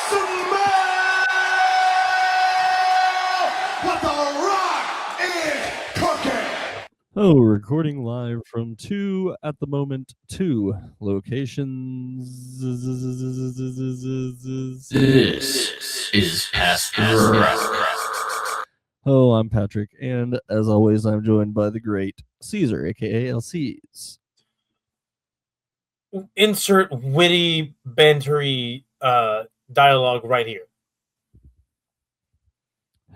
smell what the rock is cooking. Oh, recording live from at the moment, two locations. This is Past the Rock. Oh, I'm Patrick, and as always, I'm joined by the great Caesar, aka LCs. Insert witty, bantery dialogue right here.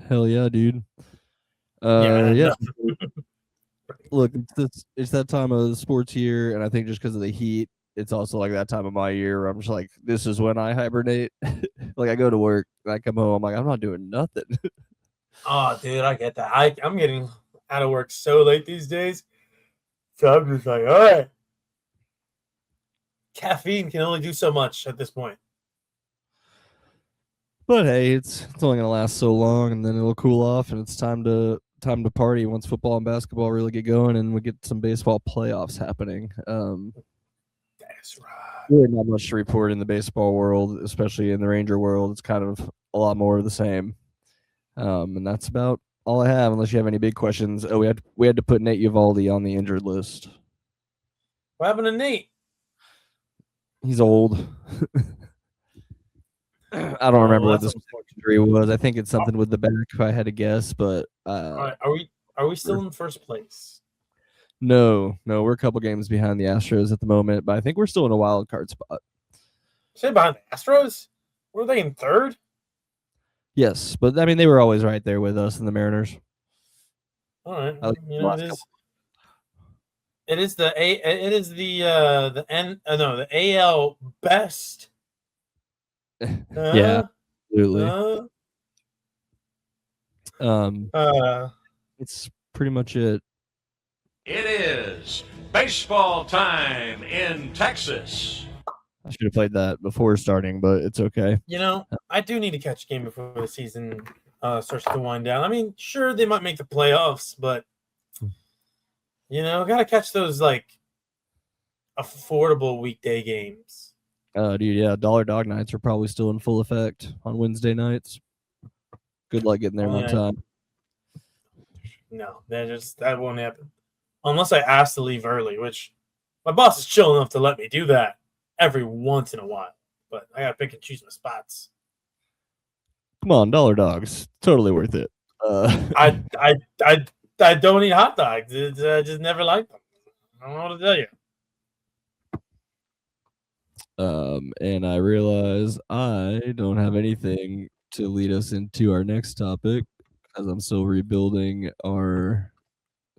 Hell yeah, dude. Yeah. Look, it's that time of the sports year, and I think just because of the heat, it's also like that time of my year where I'm just like, this is when I hibernate. Like I go to work, and I come home, I'm like, I'm not doing nothing. Oh, dude, I get that. I'm getting out of work so late these days. So I'm just like, all right. Caffeine can only do so much at this point. But hey, it's only gonna last so long, and then it'll cool off, and it's time to party once football and basketball really get going, and we get some baseball playoffs happening. That's right. Really not much to report in the baseball world, especially in the Ranger world. It's kind of a lot more of the same. And that's about all I have, unless you have any big questions. Oh, we had to put Nate Uvalde on the injured list. What happened to Nate? He's old. I don't remember what this injury was. I think it's something with the back, if I had to guess. But all right, are we still in first place? No, we're a couple games behind the Astros at the moment, but I think we're still in a wild card spot. Say behind the Astros? Were they in third? Yes, but I mean they were always right there with us and the Mariners. All right, it is the AL best. Yeah, absolutely. It's pretty much it. It is baseball time in Texas. I should have played that before starting, but it's okay. You know, I do need to catch a game before the season starts to wind down. I mean, sure, they might make the playoffs, but, you know, got to catch those, like, affordable weekday games. Dude, yeah, dollar dog nights are probably still in full effect on Wednesday nights. Good luck getting there on time. No, that won't happen. Unless I ask to leave early, which my boss is chill enough to let me do that every once in a while. But I got to pick and choose my spots. Come on, dollar dogs. Totally worth it. I don't eat hot dogs. I just never liked them. I don't know what to tell you. And I realize I don't have anything to lead us into our next topic because I'm still rebuilding our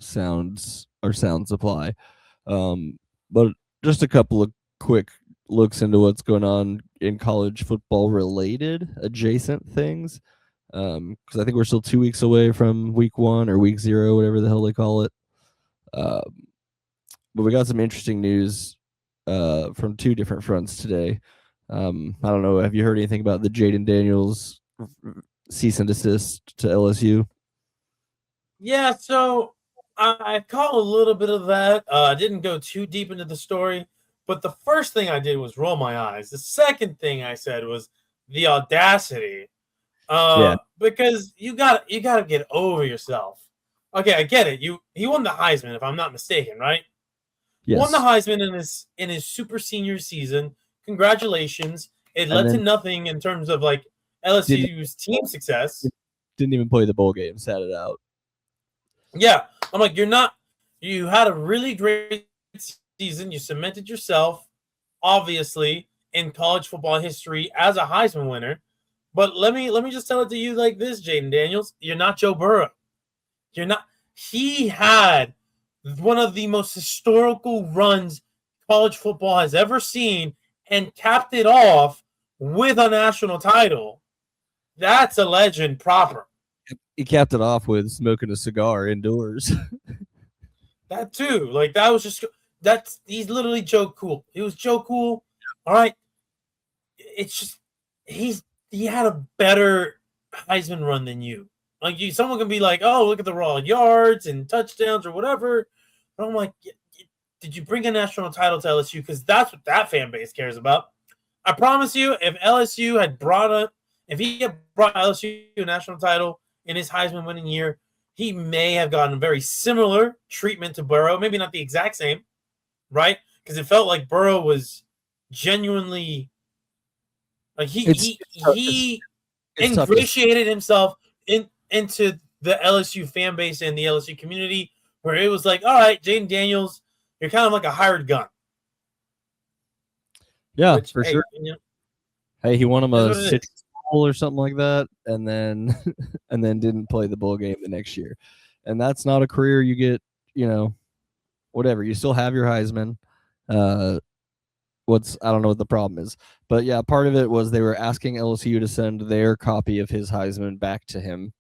sound supply. But just a couple of quick looks into what's going on in college football related adjacent things. Because I think we're still 2 weeks away from week 1 or week 0, whatever the hell they call it. But we got some interesting news from 2 different fronts today. I don't know. Have you heard anything about the Jayden Daniels cease and desist to LSU? Yeah, so I caught a little bit of that. I didn't go too deep into the story, but the first thing I did was roll my eyes. The second thing I said was the audacity. Because you got to get over yourself. Okay, I get it. He won the Heisman, if I'm not mistaken, right? Yes. Won the Heisman in his super senior season. Congratulations. It led to nothing in terms of like LSU's team success. Didn't even play the bowl game, sat it out. Yeah. I'm like, you had a really great season. You cemented yourself, obviously, in college football history as a Heisman winner. But let me just tell it to you like this, Jayden Daniels. You're not Joe Burrow. You're not. He had one of the most historical runs college football has ever seen and capped it off with a national title. That's a legend proper. He capped it off with smoking a cigar indoors. That too. Like that was just he's literally Joe Cool. He was Joe Cool. All right. It's just he had a better Heisman run than you. Like someone can be like, oh, look at the raw yards and touchdowns or whatever. But I'm like, did you bring a national title to LSU? Because that's what that fan base cares about. I promise you, if he had brought LSU a national title in his Heisman winning year, he may have gotten a very similar treatment to Burrow. Maybe not the exact same, right? Because it felt like Burrow was genuinely like he it's tough to ingratiated himself into the LSU fan base and the LSU community, where it was like, all right, Jayden Daniels, you're kind of like a hired gun. Yeah, Which, for hey, sure. you know, Hey, he won him is a what it Citrus is. Bowl or something like that, and then and then didn't play the bowl game the next year. And that's not a career you get, whatever. You still have your Heisman. I don't know what the problem is. But yeah, part of it was they were asking LSU to send their copy of his Heisman back to him.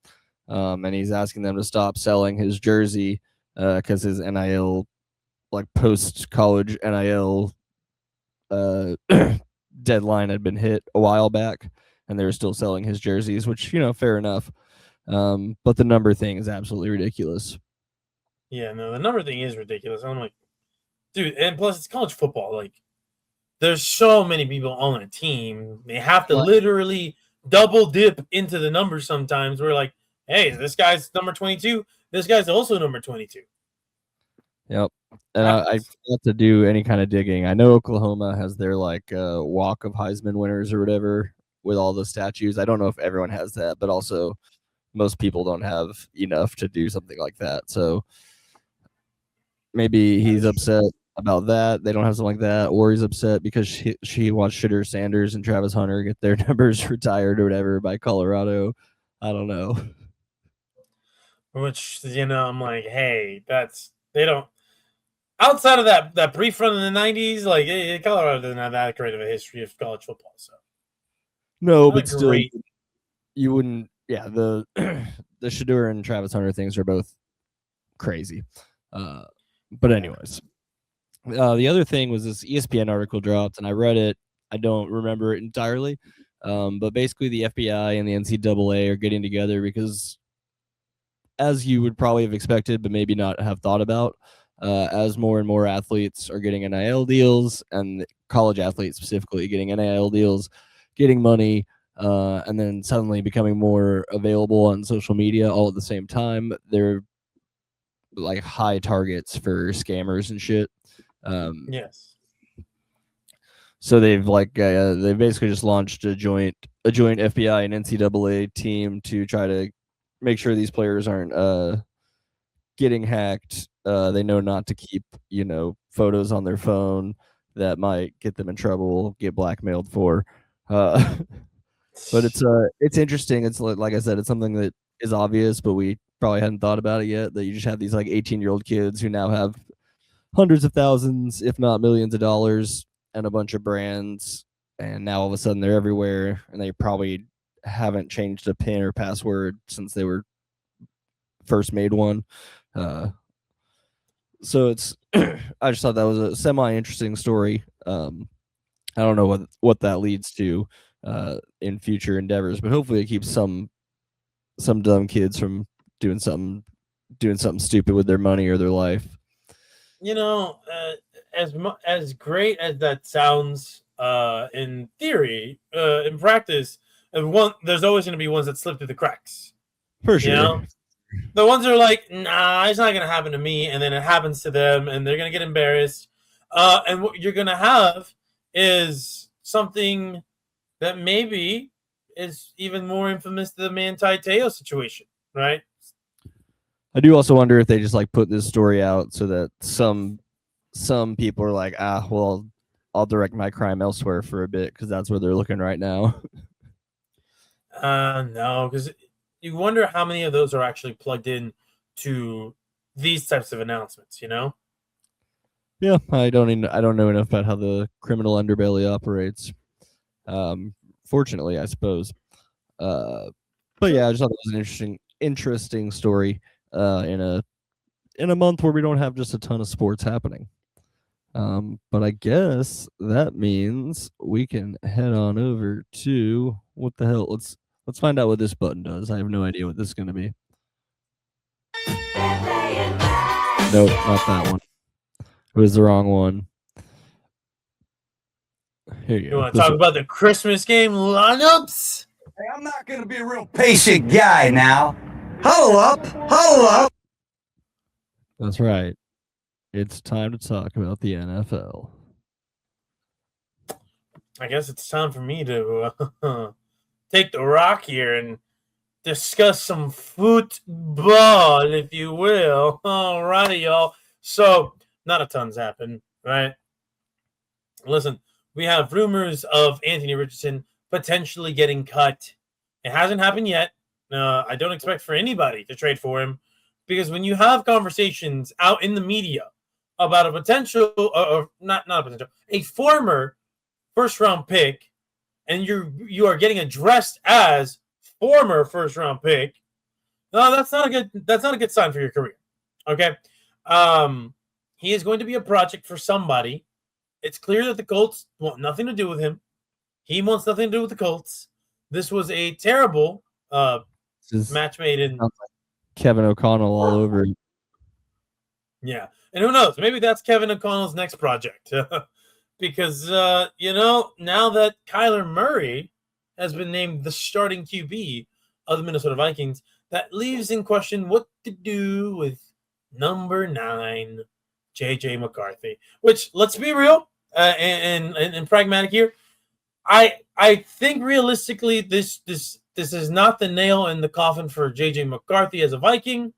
And he's asking them to stop selling his jersey because his NIL, like post college NIL deadline had been hit a while back, and they were still selling his jerseys, which fair enough. But the number thing is absolutely ridiculous. Yeah, no, the number thing is ridiculous. I'm like, dude, and plus it's college football. Like, there's so many people on a team. They have to literally double dip into the numbers sometimes. We're like, hey, this guy's number 22. This guy's also number 22. Yep. And I forgot to do any kind of digging. I know Oklahoma has their walk of Heisman winners or whatever with all the statues. I don't know if everyone has that, but also most people don't have enough to do something like that. So maybe he's upset about that. They don't have something like that, or he's upset because she watched Shitter Sanders and Travis Hunter get their numbers retired or whatever by Colorado. I don't know. Which, I'm like, hey, they don't. Outside of that brief run in the 90s, like, Colorado doesn't have that great of a history of college football. So no, but still, you wouldn't. Yeah, the the Shadur and Travis Hunter things are both crazy. But anyways, the other thing was this ESPN article dropped, and I read it. I don't remember it entirely, but basically the FBI and the NCAA are getting together because, as you would probably have expected, but maybe not have thought about, as more and more athletes are getting NIL deals, and college athletes specifically getting NIL deals, getting money, and then suddenly becoming more available on social media all at the same time, they're like high targets for scammers and shit. Yes. So they've they basically just launched a joint FBI and NCAA team to try to make sure these players aren't getting hacked. They know not to keep photos on their phone that might get them in trouble, get blackmailed for. But it's interesting. It's like I said, it's something that is obvious, but we probably hadn't thought about it yet. That you just have these 18-year-old kids who now have hundreds of thousands, if not millions of dollars, and a bunch of brands, and now all of a sudden they're everywhere, and they probably haven't changed a PIN or password since they were first made one. So it's I just thought that was a semi-interesting story. I don't know what that leads to in future endeavors, but hopefully it keeps some dumb kids from doing something stupid with their money or their life. As great as that sounds in theory, in practice, there's always going to be ones that slip through the cracks. For sure. The ones that are like, nah, it's not going to happen to me, and then it happens to them, and they're going to get embarrassed. And what you're going to have is something that maybe is even more infamous than the Manti Te'o situation, right? I do also wonder if they just put this story out so that some people are like, well, I'll direct my crime elsewhere for a bit because that's where they're looking right now. No, because you wonder how many of those are actually plugged in to these types of announcements, Yeah, I don't know enough about how the criminal underbelly operates. Fortunately, I suppose. But yeah, I just thought it was an interesting story in a month where we don't have just a ton of sports happening. But I guess that means we can head on over to what the hell. Let's find out what this button does. I have no idea what this is going to be. Nope, not that one. It was the wrong one. Here you You go. want to talk about the Christmas game lineups? Hey, I'm not going to be a real patient guy now. Huddle up, huddle up. That's right. It's time to talk about the NFL. I guess it's time for me to take the rock here and discuss some football, if you will. All righty, y'all. So, not a ton's happened, right? Listen, we have rumors of Anthony Richardson potentially getting cut. It hasn't happened yet. I don't expect for anybody to trade for him because when you have conversations out in the media about a potential, or not a potential, a former first-round pick, and you are getting addressed as former first-round pick, no, that's not a good sign for your career. Okay, he is going to be a project for somebody. It's clear that the Colts want nothing to do with him. He wants nothing to do with the Colts. This was a terrible match made in. Kevin O'Connell all over. Yeah, and who knows? Maybe that's Kevin O'Connell's next project. Because, now that Kyler Murray has been named the starting QB of the Minnesota Vikings, that leaves in question what to do with number 9, J.J. McCarthy. Which, let's be real and pragmatic here. I think realistically this is not the nail in the coffin for J.J. McCarthy as a Viking.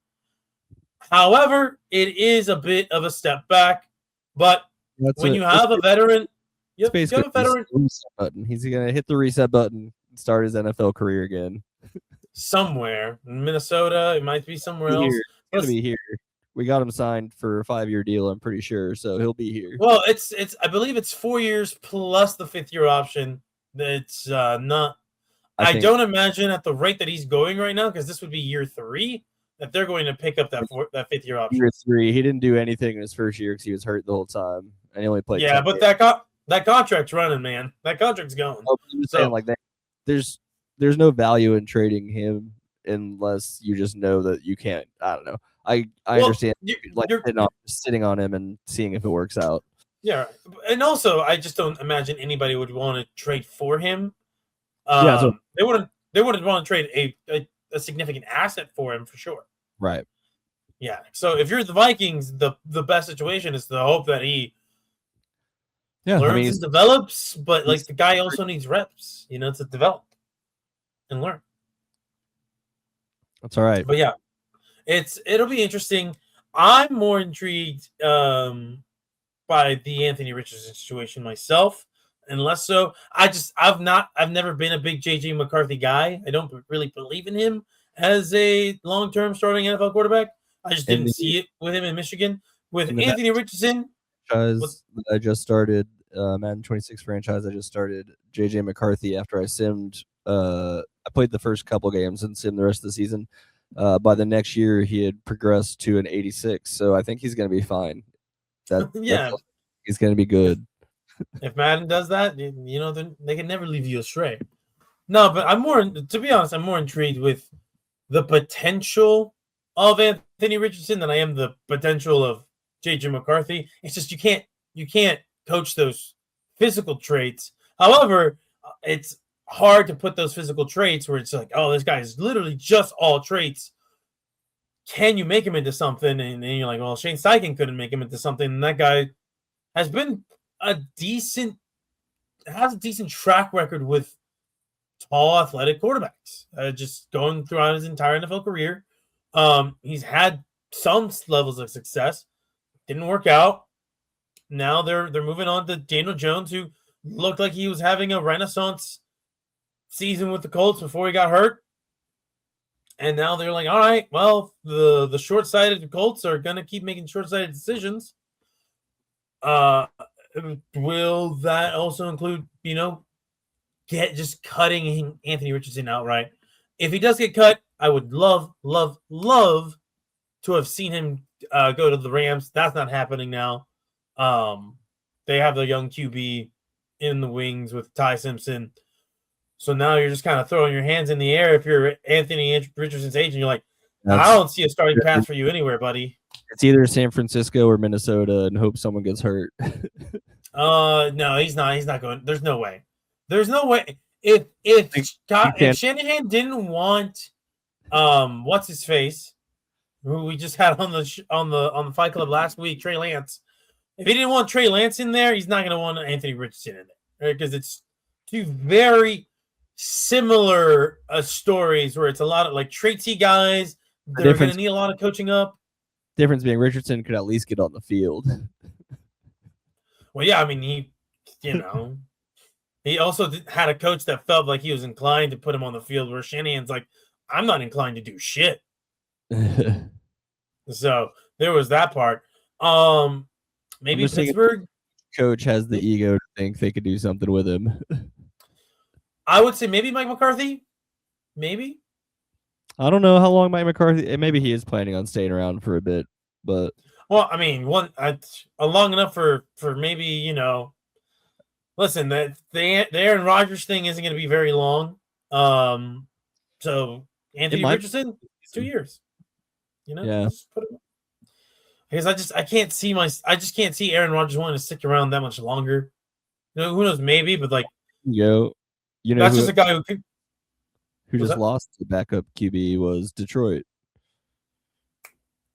However, it is a bit of a step back. But when you have a veteran, you have a veteran reset button. He's gonna hit the reset button and start his NFL career again. Somewhere in Minnesota, it might be somewhere else. It's gonna be here. We got him signed for a 5-year deal, I'm pretty sure, so he'll be here. Well, it's I believe it's 4 years plus the 5th-year option. It's not. I don't imagine at the rate that he's going right now, because this would be year 3, that they're going to pick up that 5th-year option. Year 3, he didn't do anything in his first year because he was hurt the whole time, and he only played. Yeah, but that contract's running, man. That contract's going. I'm saying like that. There's no value in trading him unless you just know that you can't. I don't know. I understand you're sitting on him and seeing if it works out. Yeah, and also I just don't imagine anybody would want to trade for him. They wouldn't want to trade a significant asset for him for sure. Right. Yeah. So if you're the Vikings, the best situation is to hope that he learns and develops, but like the guy also needs reps, to develop and learn. That's all right. But yeah, it'll be interesting. I'm more intrigued by the Anthony Richardson situation myself, and less so. I've never been a big JJ McCarthy guy. I don't really believe in him as a long-term starting NFL quarterback. I just didn't see it with him in Michigan. With Anthony Richardson, I just started Madden 26 franchise. I just started JJ McCarthy after I simmed. I played the first couple games and simmed the rest of the season. By the next year, he had progressed to an 86, so I think he's going to be fine. He's going to be good. If Madden does that, then they can never leave you astray. No, but to be honest, I'm more intrigued with the potential of Anthony Richardson than I am the potential of JJ McCarthy. It's just you can't coach those physical traits. However, it's hard to put those physical traits where it's like, oh, this guy is literally just all traits. Can you make him into something? And then you're like, well, Shane Steichen couldn't make him into something. And that guy has been has a decent track record with tall, athletic quarterbacks. Just going throughout his entire NFL career. He's had some levels of success. Didn't work out. Now they're moving on to Daniel Jones, who looked like he was having a renaissance season with the Colts before he got hurt. And now they're like, all right, well, the short-sighted Colts are going to keep making short-sighted decisions. Will that also include, just cutting Anthony Richardson outright? If he does get cut, I would love, love, love to have seen him go to the Rams. That's not happening now. They have the young QB in the wings with Ty Simpson. So now you're just kind of throwing your hands in the air if you're Anthony Richardson's agent. You're like, I don't see a starting path for you anywhere, buddy. It's either San Francisco or Minnesota and hope someone gets hurt. No, he's not. He's not going. There's no way. There's no way. If Shanahan didn't want what's his face, who we just had on the Fight Club last week, Trey Lance. If he didn't want Trey Lance in there, he's not going to want Anthony Richardson in there, right? Because it's two very similar stories where it's a lot of like traitsy guys. They're going to need a lot of coaching up. Difference being Richardson could at least get on the field. Well, yeah, I mean, he also had a coach that felt like he was inclined to put him on the field, where Shanahan's like, I'm not inclined to do shit. So there was that part. Maybe Pittsburgh coach has the ego to think they could do something with him. I would say maybe Mike McCarthy. Maybe. I don't know how long Mike McCarthy. Maybe he is planning on staying around for a bit, but well, I mean, long enough for maybe Listen, the Aaron Rodgers thing isn't going to be very long. So Anthony Richardson, 2 years. Yeah. Because I can't see Aaron Rodgers wanting to stick around that much longer. Who knows? Maybe, but like, that's just a guy who just lost the backup QB was Detroit.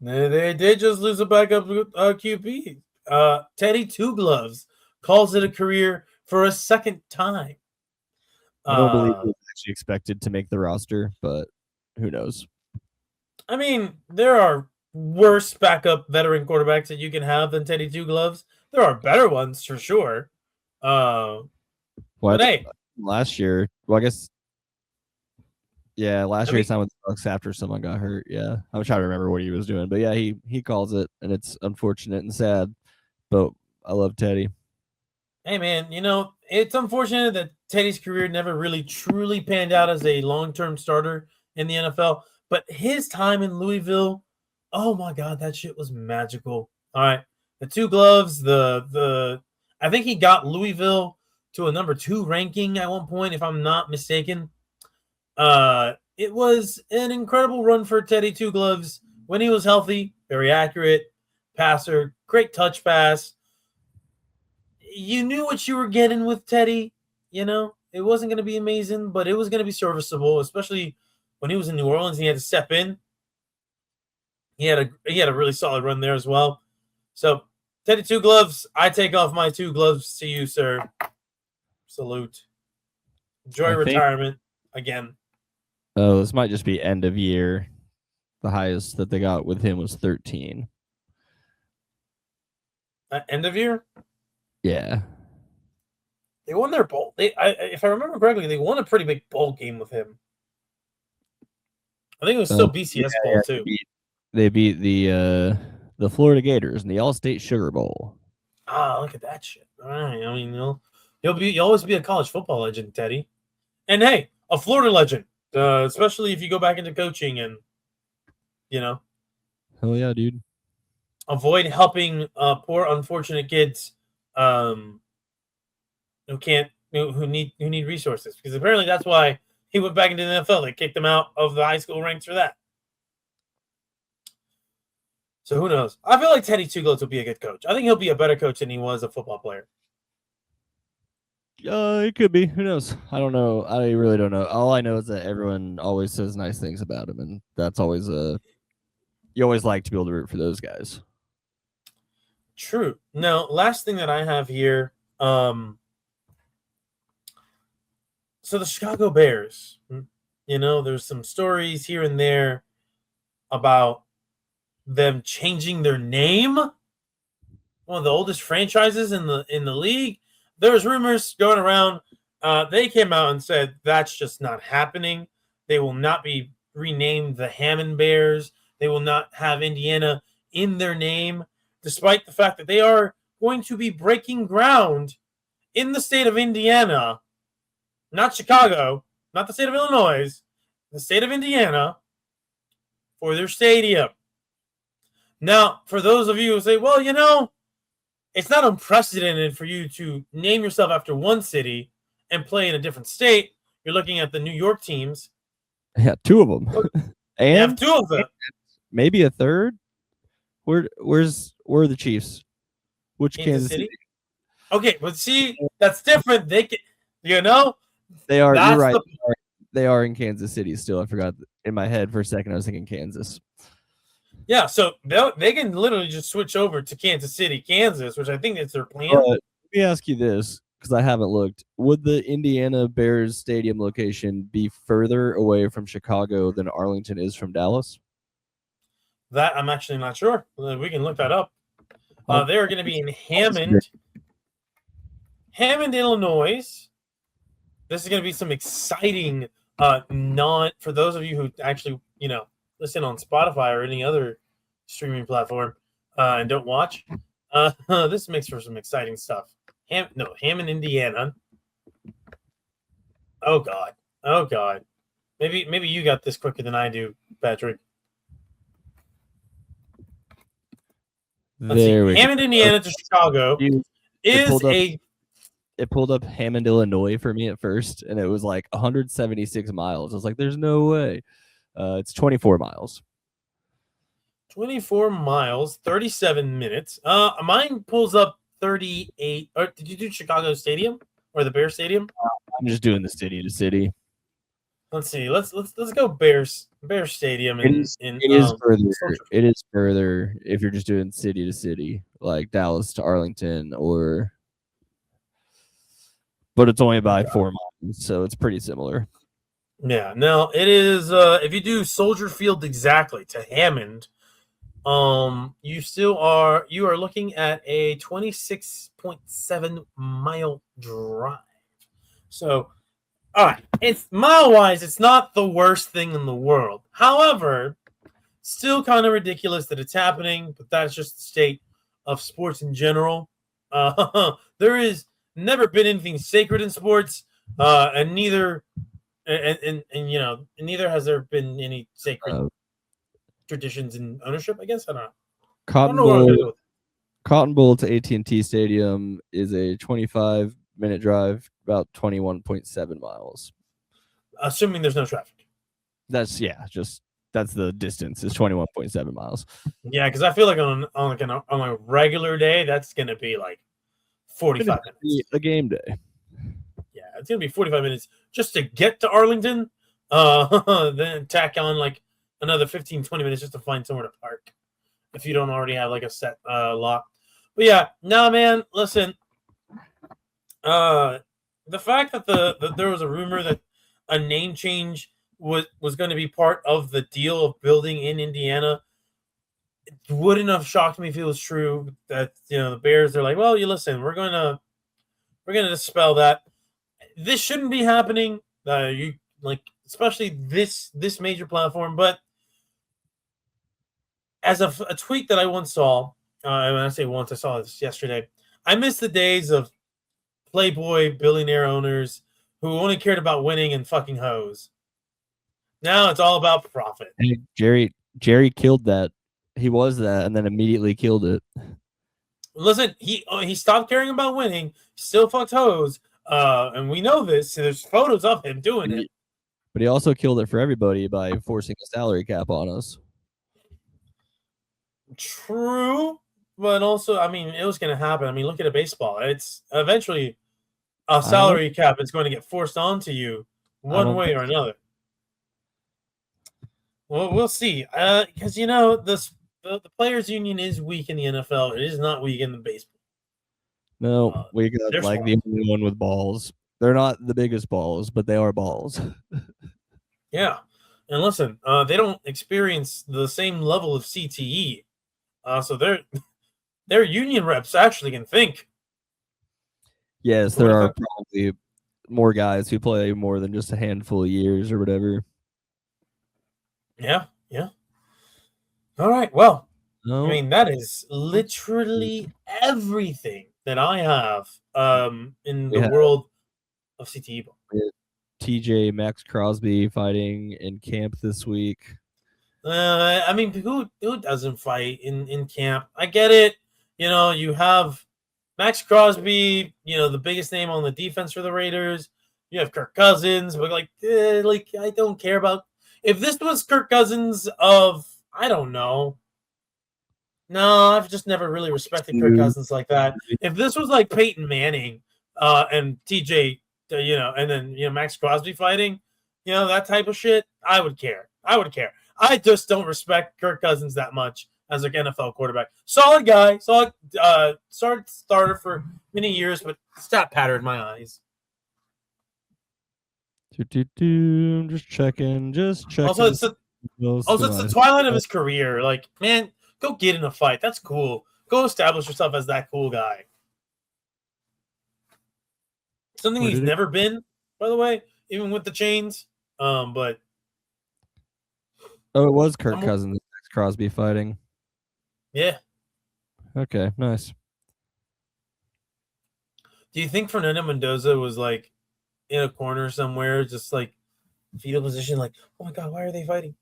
They did just lose a backup QB. Teddy Two Gloves calls it a career for a second time. I don't believe he was actually expected to make the roster, but who knows? I mean, there are worse backup veteran quarterbacks that you can have than Teddy Two Gloves. There are better ones for sure. But hey, last year, well, I guess, yeah, last year he signed with the Bucks after someone got hurt. Yeah, I'm trying to remember what he was doing, but yeah, he calls it, and it's unfortunate and sad, but I love Teddy. Hey man, it's unfortunate that Teddy's career never really truly panned out as a long-term starter in the NFL, but his time in Louisville, oh my God, that shit was magical. All right, the Two Gloves, I think he got Louisville to a number 2 ranking at one point, if I'm not mistaken. It was an incredible run for Teddy Two Gloves when he was healthy, very accurate passer, great touch pass. You knew what you were getting with Teddy. It wasn't going to be amazing, but it was going to be serviceable, especially when he was in New Orleans and he had to step in. He had a really solid run there as well. So, Teddy Two Gloves, I take off my 2 gloves to you, sir. Salute. Enjoy retirement again. Oh, this might just be end of year. The highest that they got with him was 13. End of year? Yeah. They won their bowl. If I remember correctly, they won a pretty big bowl game with him. I think it was still BCS bowl too. They beat the Florida Gators in the All-State Sugar Bowl. Ah, look at that shit. All right. I mean, you'll always be a college football legend, Teddy. And hey, a Florida legend, especially if you go back into coaching and Hell yeah, dude. Avoid helping poor unfortunate kids who need resources, because apparently that's why he went back into the NFL. They kicked him out of the high school ranks for that. So who knows? I feel like Teddy Two Gloves will be a good coach. I think he'll be a better coach than he was a football player. It could be. Who knows? I don't know. I really don't know. All I know is that everyone always says nice things about him, and that's always you always like to be able to root for those guys. True. Now, last thing that I have here, so the Chicago Bears, there's some stories here and there about them changing their name. One of the oldest franchises in the league. There's rumors going around. They came out and said that's just not happening. They will not be renamed the Hammond Bears. They will not have Indiana in their name, despite the fact that they are going to be breaking ground in the state of Indiana, not Chicago, not the state of Illinois, the state of Indiana, for their stadium. Now, for those of you who say, well, it's not unprecedented for you to name yourself after one city and play in a different state. You're looking at the New York teams. Yeah, 2 of them. And you have 2 of them. Maybe a third. Where are the Chiefs? Which Kansas City? Okay, but see, that's different. They can, you know, They are. that's You're right. the They are in Kansas City still. I forgot in my head for a second. I was thinking Kansas. yeah. So they can literally just switch over to Kansas City, Kansas, which I think is their plan. But let me ask you this, because I haven't looked. Would the Indiana Bears stadium location be further away from Chicago than Arlington is from Dallas? That I'm actually not sure. We can look that up. Oh. They're going to be in Hammond, Illinois. This is going to be some exciting. Not for those of you who actually listen on Spotify or any other streaming platform and don't watch. This makes for some exciting stuff. Hammond, Indiana. Oh God. Maybe you got this quicker than I do, Patrick. Let's see. Hammond, Indiana to Chicago It pulled up Hammond, Illinois for me at first, and it was like 176 miles. I was like, "There's no way." It's 24 miles. 24 miles, 37 minutes. Mine pulls up 38. Or did you do Chicago Stadium or the Bear Stadium? I'm just doing the city to city. Let's see. Let's go Bear Stadium. It is further. It is further if you're just doing city to city, like Dallas to Arlington, but it's only by 4 miles, so it's pretty similar. Yeah. Now it is. If you do Soldier Field exactly to Hammond, you are looking at a 26.7 mile drive. So, all right, it's mile wise, it's not the worst thing in the world. However, still kind of ridiculous that it's happening, but that's just the state of sports in general. There is never been anything sacred in sports, and neither has there been any sacred traditions in ownership. I guess I don't know. Cotton Bowl to AT&T Stadium is a 25-minute drive, about 21.7 miles. Assuming there's no traffic. That's the distance is 21.7 miles. Yeah, because I feel like on a regular day, that's going to be like 45 minutes. A game day. Yeah, it's going to be 45 minutes just to get to Arlington. Then tack on like another 15, 20 minutes just to find somewhere to park if you don't already have like a set lot. But yeah, no, man, listen. The fact that there was a rumor that a name change was going to be part of the deal of building in Indiana, it wouldn't have shocked me if it was true. That the Bears are like, well, you listen, we're gonna dispel that. This shouldn't be happening. Especially this major platform. But as a tweet that I once saw, when I say once, I saw this yesterday. I miss the days of Playboy billionaire owners who only cared about winning and fucking hoes. Now it's all about profit. Hey, Jerry killed that. He was that, and then immediately killed it. Listen, he stopped caring about winning. Still fucked hoes, and we know this. So there's photos of him doing it. But he also killed it for everybody by forcing a salary cap on us. True, but also, I mean, it was going to happen. I mean, look at baseball. It's eventually a salary cap is going to get forced onto you one way or another. Well, we'll see. Because the players' union is weak in the NFL. It is not weak in the baseball. No, we got like the only one with balls. They're not the biggest balls, but they are balls. Yeah, and listen, they don't experience the same level of CTE, so their union reps actually can think. Yes, there are probably more guys who play more than just a handful of years or whatever. Yeah. All right. Well, I mean, that is literally everything that I have in the world of CTE. TJ Max Crosby fighting in camp this week. I mean, who doesn't fight in camp? I get it. You have Max Crosby, the biggest name on the defense for the Raiders. You have Kirk Cousins, but I don't care about. If this was Kirk Cousins of, I don't know, No, I've just never really respected Kirk Cousins like that. If this was like Peyton Manning and TJ, and then Max Crosby fighting, that type of shit, I would care. I just don't respect Kirk Cousins that much as an NFL quarterback. Solid guy, solid starter for many years, but stat pattern in my eyes. I'm just checking. Also, it's the twilight of his career. Like, man, go get in a fight. That's cool. Go establish yourself as that cool guy. Something he's never been, by the way, even with the chains. But it was Kirk Cousins and Max Crosby fighting. Yeah. Okay, nice. Do you think Fernando Mendoza was like in a corner somewhere, just like fetal position, like, oh my god, why are they fighting?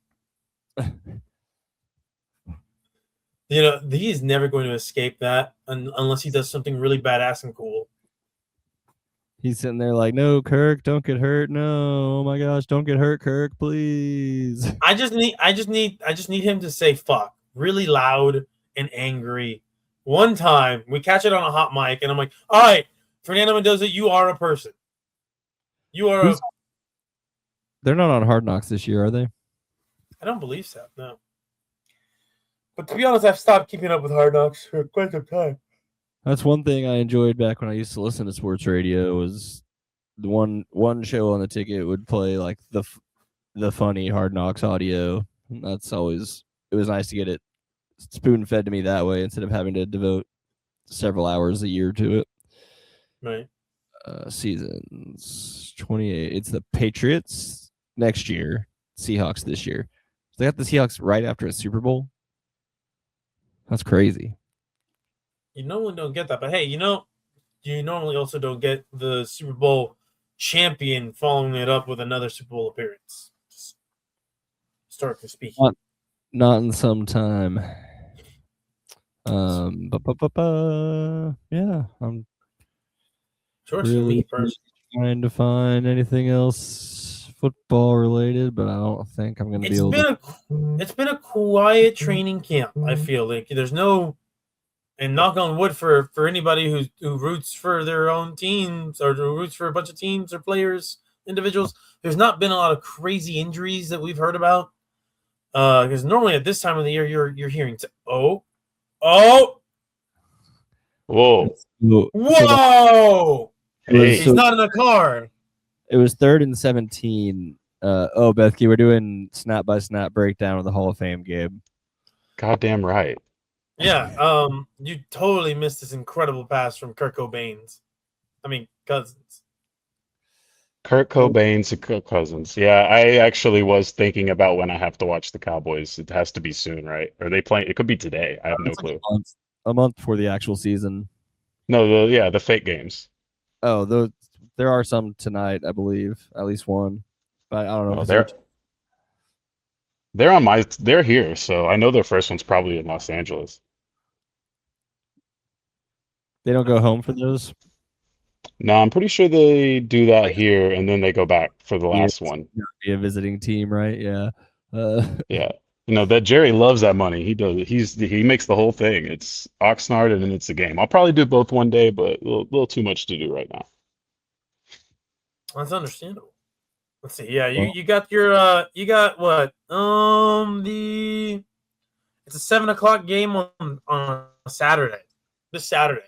He's never going to escape that unless he does something really badass and cool. He's sitting there like, no, Kirk, don't get hurt. No, oh my gosh, don't get hurt, Kirk, please. I just need him to say fuck really loud and angry. One time we catch it on a hot mic, and I'm like, all right, Fernando Mendoza, you are a person. You are. They're not on Hard Knocks this year, are they? I don't believe so. No. But to be honest, I've stopped keeping up with Hard Knocks for quite some time. That's one thing I enjoyed back when I used to listen to sports radio was the one show on the ticket would play like the funny Hard Knocks audio. That's always, it was nice to get it spoon fed to me that way instead of having to devote several hours a year to it. Right. Seasons 28. It's the Patriots next year, Seahawks this year. So they got the Seahawks right after a Super Bowl. That's crazy. You normally don't get that, but hey, you normally also don't get the Super Bowl champion following it up with another Super Bowl appearance. Just historically speaking. Not in some time. Yeah, I'm sure really trying to find anything else football related, but I don't think I'm going to be able to. It's been a quiet training camp, I feel like. There's no, and knock on wood for anybody who roots for their own teams or who roots for a bunch of teams or players, individuals, there's not been a lot of crazy injuries that we've heard about. Because normally at this time of the year, you're hearing, whoa. Hey. He's not in a car. It was 3rd and 17. Bethke, we're doing snap by snap breakdown of the Hall of Fame game. Goddamn right. Yeah. You totally missed this incredible pass from Cousins. Kurt Cobain's Cousins. Yeah, I actually was thinking about when I have to watch the Cowboys. It has to be soon, right? Are they playing? It could be today. I have no clue. A month before the actual season. No, the fake games. Oh, there are some tonight, I believe. At least one. But I don't know. They're here, so I know their first one's probably in Los Angeles. They don't go home for those? No, I'm pretty sure they do that here, and then they go back for the last one. Be a visiting team, right? Yeah. Yeah. That Jerry loves that money. He does. He makes the whole thing. It's Oxnard, and then it's a game. I'll probably do both one day, but a little too much to do right now. That's understandable. Let's see. Yeah, you got what? It's a 7:00 game on a Saturday. This Saturday.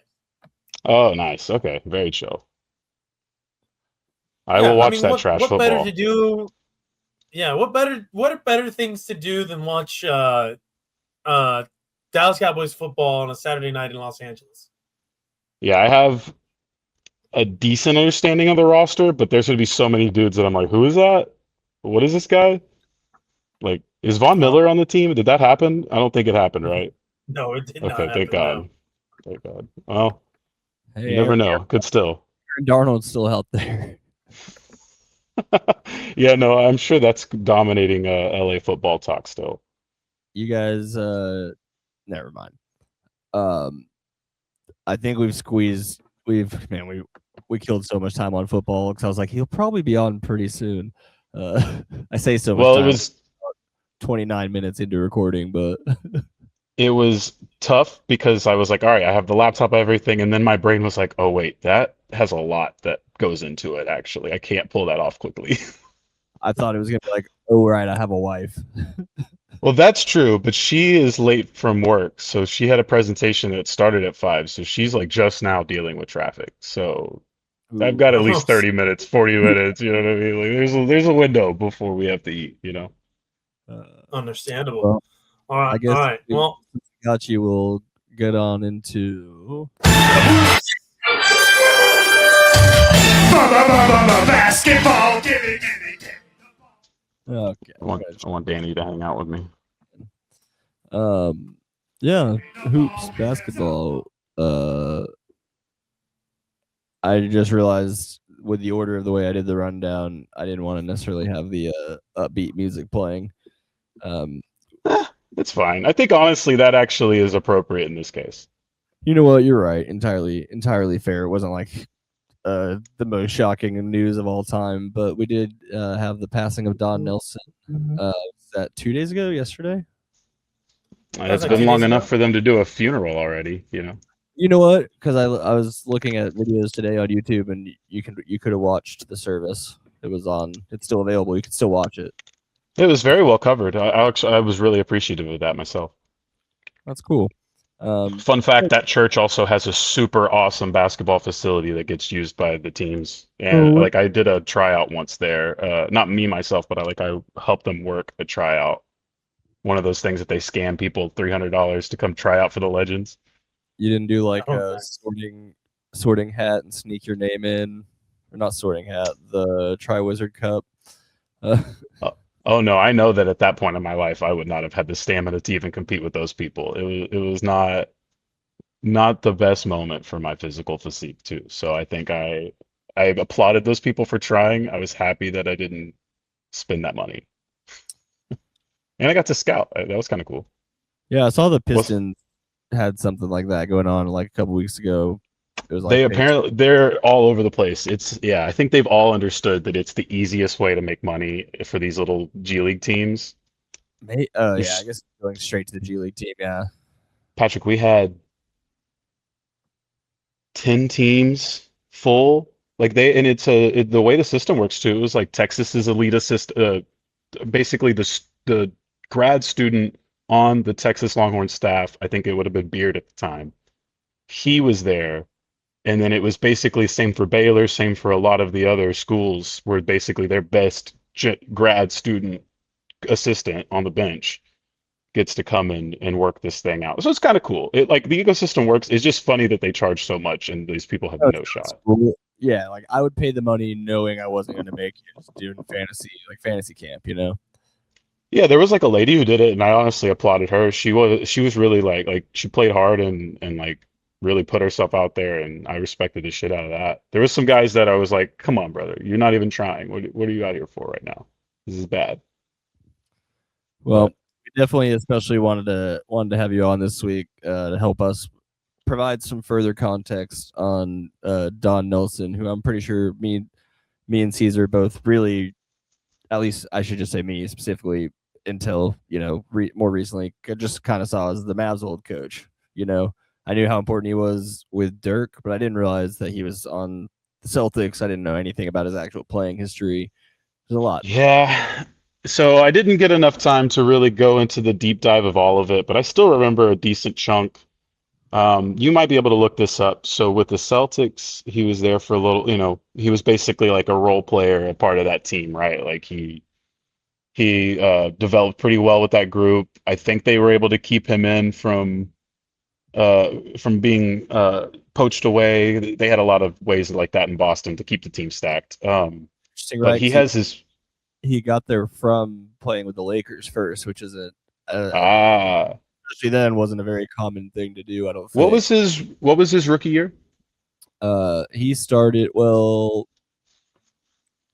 Oh, nice. Okay, very chill. I will watch that trash football. What better to do? Yeah, what are better things to do than watch Dallas Cowboys football on a Saturday night in Los Angeles? Yeah, I have a decent understanding of the roster, but there's going to be so many dudes that I'm like, who is that? What is this guy? Like, is Von Miller on the team? Did that happen? I don't think it happened, right? No, it did not. Okay, thank God. No. Thank God. Well, you never know. Good still. Darnold's still out there. Yeah, no, I'm sure that's dominating LA football talk still. You guys, never mind. I think we killed so much time on football because I was like, he'll probably be on pretty soon. I say so much. Well, time, it was 29 minutes into recording, but it was tough because I was like, all right, I have the laptop, everything, and then my brain was like, oh wait, that has a lot that goes into it. Actually, I can't pull that off quickly. I thought it was gonna be like, oh right, I have a wife. Well, that's true, but she is late from work, so she had a presentation that started at 5, so she's like just now dealing with traffic. So I've Ooh. got at Oh, least 30 minutes, 40 minutes, you know what I mean? Like there's a window before we have to eat, you know. understandable. Well, All right, I guess all right. we Well, got you. We'll get on into. Basketball. Okay. I want Danny to hang out with me. Yeah, hoops, basketball. I just realized with the order of the way I did the rundown, I didn't want to necessarily have the upbeat music playing. It's fine. I think honestly that actually is appropriate in this case. You know what? You're right. Entirely fair. It wasn't like the most shocking news of all time, but we did have the passing of Don Nelson. Was that 2 days ago? Yesterday? It's like been 2 long days enough ago? for them to do a funeral already, you know. You know what? Because I was looking at videos today on YouTube, and you could have watched the service. It was on. It's still available. You can still watch it. It was very well covered. I was really appreciative of that myself. That's cool. Fun fact, that church also has a super awesome basketball facility that gets used by the teams. And like I did a tryout once there. Not me myself, but I helped them work a tryout. One of those things that they scam people $300 to come try out for the Legends. You didn't do like Oh, a nice. sorting hat and sneak your name in, or not sorting hat, the Triwizard Cup. Oh no, I know that at that point in my life, I would not have had the stamina to even compete with those people. It was not the best moment for my physical physique too. So I think I applauded those people for trying. I was happy that I didn't spend that money. And I got to scout. That was kind of cool. Yeah, I saw the Was Pistons had something like that going on like a couple weeks ago. It was like they apparently they're all over the place. I think they've all understood that it's the easiest way to make money for these little G League teams. yeah, I guess going straight to the G League team. Yeah, Patrick, we had 10 teams full. Like and the way the system works too. It was like Texas's elite assist, basically the grad student on the Texas Longhorn staff. I think it would have been Beard at the time. He was there, and then it was basically same for Baylor, same for a lot of the other schools, where basically their best grad student assistant on the bench gets to come in and work this thing out. So it's kind of cool. It like the ecosystem works. It's just funny that they charge so much and these people have that no sounds shot. cool. Yeah, like I would pay the money knowing I wasn't going to make it, just doing fantasy camp. You know. Yeah, there was like a lady who did it, and I honestly applauded her. She was really like she played hard and like really put herself out there, and I respected the shit out of that. There was some guys that I was like, "Come on, brother, you're not even trying. What are you out here for right now? This is bad." Well, But we definitely, especially wanted to have you on this week to help us provide some further context on Don Nelson, who I'm pretty sure me and Caesar both really, at least I should just say me specifically, until more recently, just kind of saw as the Mavs old coach. You know, I knew how important he was with Dirk, but I didn't realize that he was on the Celtics. I didn't know anything about his actual playing history. There's a lot. yeah, so I didn't get enough time to really go into the deep dive of all of it, but I still remember a decent chunk. You might be able to look this up. So with the Celtics, he was there for a little, he was basically like a role player, a part of that team, right? Like he developed pretty well with that group. I think they were able to keep him in from being poached away. They had a lot of ways like that in Boston to keep the team stacked. Interesting, But right? he has his He got there from playing with the Lakers first, which is a ah. especially then wasn't a very common thing to do. I don't What think. was his rookie year? He started well.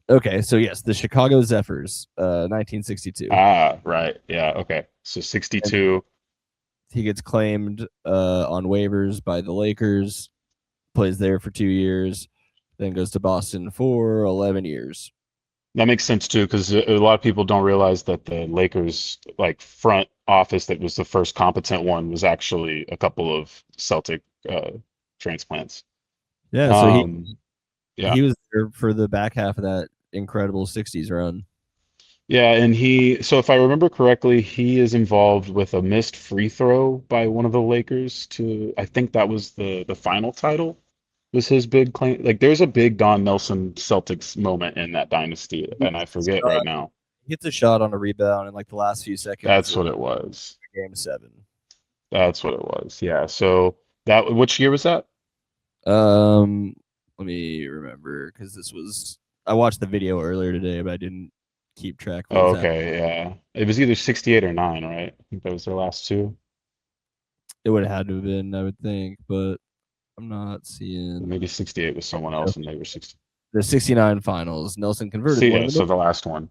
Okay, so yes, the Chicago Zephyrs, 1962. Ah, right. Yeah, okay. So And 62. he gets claimed on waivers by the Lakers, plays there for 2 years, then goes to Boston for 11 years. That makes sense too, because a lot of people don't realize that the Lakers like front office that was the first competent one was actually a couple of Celtic transplants. Yeah, so Um, yeah, he was there for the back half of that incredible '60s run. yeah, and so if I remember correctly, he is involved with a missed free throw by one of the Lakers to, I think that was the final title was his big claim. Like there's a big Don Nelson Celtics moment in that dynasty, He and I gets a forget right shot, now. gets a shot on a rebound in like the last few seconds That's of what it was. Game 7. That's what it was. Yeah. So that which year was that? Let me remember because I watched the video earlier today, but I didn't keep track of what Oh, was happening. okay, yeah. It was either 68 or 9, right? I think that was their last two. It would have had to have been, I would think, but I'm not seeing Maybe 68 was someone else and they were 60. the '69 finals. Nelson converted See, one yeah, of the so most the last one.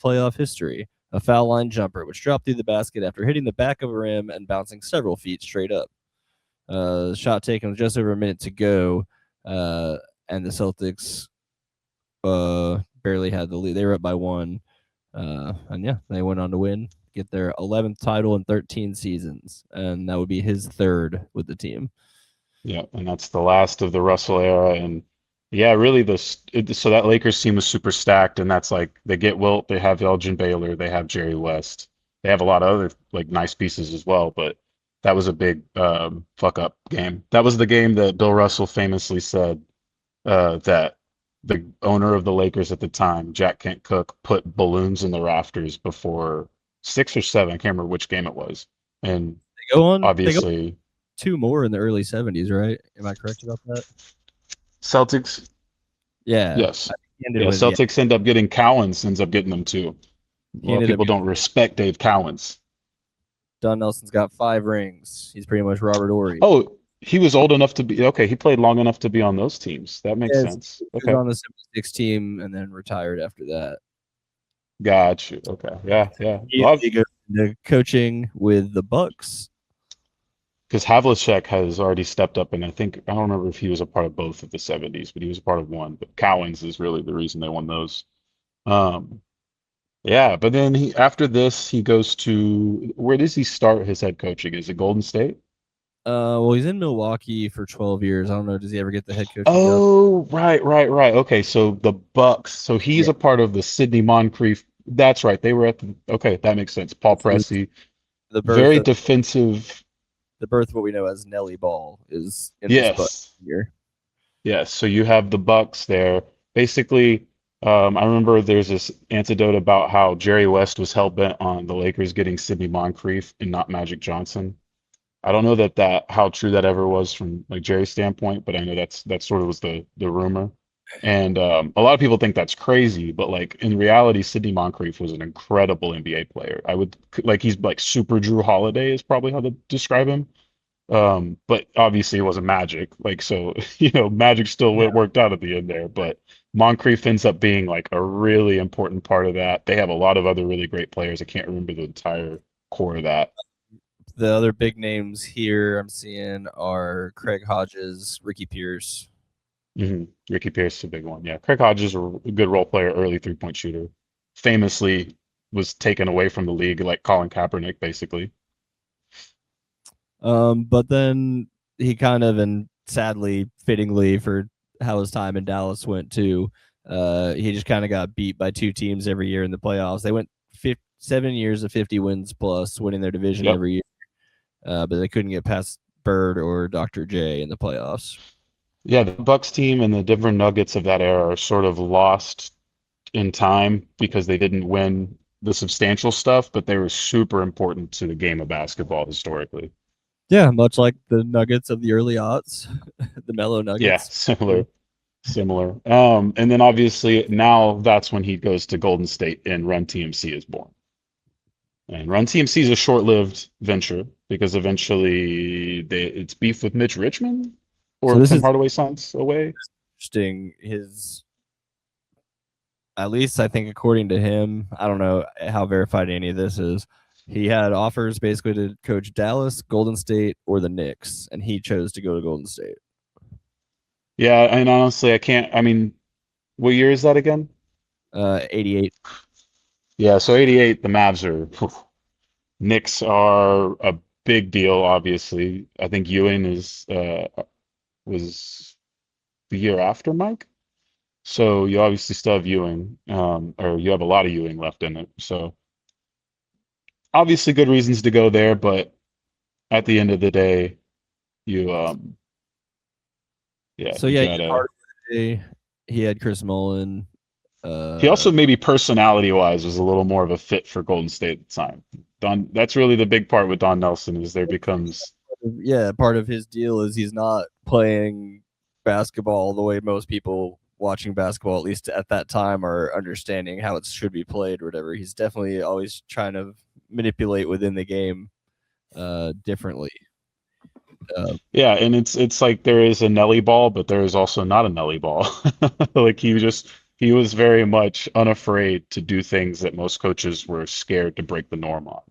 playoff history, a foul line jumper, which dropped through the basket after hitting the back of a rim and bouncing several feet straight up. The shot taken with just over a minute to go, and the Celtics barely had the lead. They were up by 1, and yeah, they went on to win, get their 11th title in 13 seasons, and that would be his 3rd with the team. Yeah, and that's the last of the Russell era. And yeah, really, so that Lakers team was super stacked, and that's like they get Wilt, they have Elgin Baylor, they have Jerry West, they have a lot of other like nice pieces as well. But that was a big fuck up game. That was the game that Bill Russell famously said that the owner of the Lakers at the time, Jack Kent Cooke, put balloons in the rafters before 6 or 7. I can't remember which game it was, and They go obviously 2 more in the early '70s, right? Am I correct about that? Celtics. Yeah, Yes. he ended Yeah, with Celtics end up getting Cowens ends up getting them too. A he lot of ended up. people don't respect Dave Cowens. Don Nelson's got 5 rings. He's pretty much Robert Ory. Oh, he was old enough to be okay. He played long enough to be on those teams. That makes Yes, sense. he was Okay, on the '76 team and then retired after that. got you. Okay, yeah, yeah. He goes into coaching with the Bucks. Because Havlicek has already stepped up, and I think I don't remember if he was a part of both of the '70s, but he was a part of one. But Cowens is really the reason they won those. Um, yeah, but then after this he goes to where does he start his head coaching? Is it Golden State? Well, he's in Milwaukee for 12 years. I don't know. Does he ever get the head coaching job? Oh, right, right, right. Okay, so the Bucks. So he's Yeah. a part of the Sidney Moncrief. That's right. They were at the. Okay, that makes sense. Paul This is Pressey, the birth very of defensive. what we know as Nelly Ball is in this book Yes, here. yes. So you have the Bucks there. Basically, I remember there's this anecdote about how Jerry West was hell bent on the Lakers getting Sidney Moncrief and not Magic Johnson. I don't know that how true that ever was from like Jerry's standpoint, but I know that sort of was the rumor. And a lot of people think that's crazy, but like in reality, Sidney Moncrief was an incredible NBA player. I would like he's like Super Drew Holiday is probably how to describe him. But obviously it wasn't Magic. Like so, Magic still Yeah. worked out at the end there, but Moncrief ends up being like a really important part of that. They have a lot of other really great players. I can't remember the entire core of that. The other big names here I'm seeing are Craig Hodges, Ricky Pierce. Ricky Pierce is a big one. Yeah, Craig Hodges, a good role player, early 3-point shooter. Famously was taken away from the league like Colin Kaepernick, basically. But then he kind of, and sadly, fittingly for how his time in Dallas went too, he just kind of got beat by 2 teams every year in the playoffs. They went 7 years of 50 wins plus, winning their division Yep. every year, but they couldn't get past Bird or Dr. J in the playoffs. Yeah, the Bucks team and the Denver Nuggets of that era are sort of lost in time because they didn't win the substantial stuff, but they were super important to the game of basketball historically. Yeah, much like the Nuggets of the early aughts, the Mellow Nuggets. Yeah, similar. And then obviously now that's when he goes to Golden State and Run TMC is born. And Run TMC is a short-lived venture because eventually it's beef with Mitch Richmond or this Tim is Hardaway signs away. interesting. At least I think according to him, I don't know how verified any of this is. He had offers basically to coach Dallas, Golden State, or the Knicks, and he chose to go to Golden State. Yeah, and honestly, I can't. I mean, what year is that again? 88. Yeah, so 88, the Mavs are. Knicks are a big deal, obviously. I think Ewing was the year after Mike. So you obviously still have Ewing, or you have a lot of Ewing left in it. So obviously good reasons to go there, but at the end of the day, you yeah, So you yeah, gotta. he had Chris Mullin. He also maybe personality-wise was a little more of a fit for Golden State at the time. That's really the big part with Don Nelson is there becomes Yeah, part of his deal is he's not playing basketball the way most people watching basketball, at least at that time, are understanding how it should be played or whatever. He's definitely always trying to manipulate within the game differently. yeah, and it's like there is a Nelly ball, but there is also not a Nelly ball. Like he was very much unafraid to do things that most coaches were scared to break the norm on.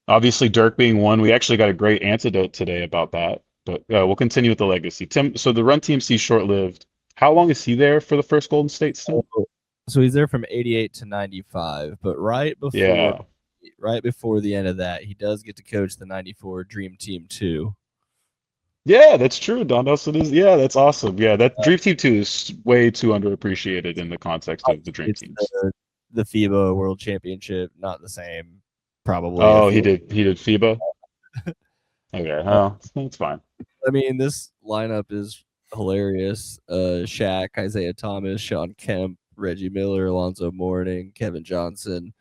Obviously, Dirk being one, we actually got a great antidote today about that. But we'll continue with the legacy. Tim, so the Run TMC short-lived. How long is he there for the first Golden State stint? So he's there from 88 to 95, but Yeah. right before the end of that, he does get to coach the 94 Dream Team 2. Yeah, that's true. Don Nelson is, yeah, that's awesome. Yeah, that Dream Team 2 is way too underappreciated in the context of the Dream It's Teams. the FIBA World Championship, not the same, probably. Oh, he did FIBA? Okay, well, that's fine. I mean, this lineup is hilarious. Shaq, Isaiah Thomas, Sean Kemp, Reggie Miller, Alonzo Mourning, Kevin Johnson,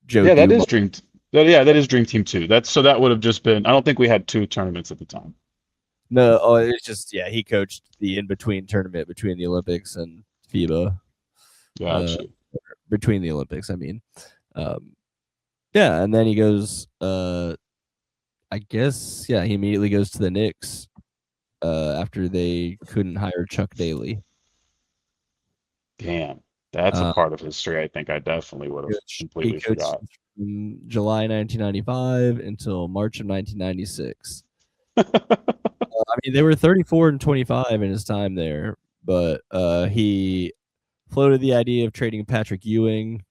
Joe Yeah, that Dumars. is that is Dream Team 2. That would have just been, I don't think we had two tournaments at the time. No, it's just he coached the in between tournament between the Olympics and FIBA. Gotcha. Between the Olympics, I mean. Yeah, and then he goes. I guess he immediately goes to the Knicks after they couldn't hire Chuck Daly. Damn, that's a part of history I think I definitely would have completely forgot. From July 1995 until March of 1996. I mean, they were 34 and 25 in his time there, but he floated the idea of trading Patrick Ewing,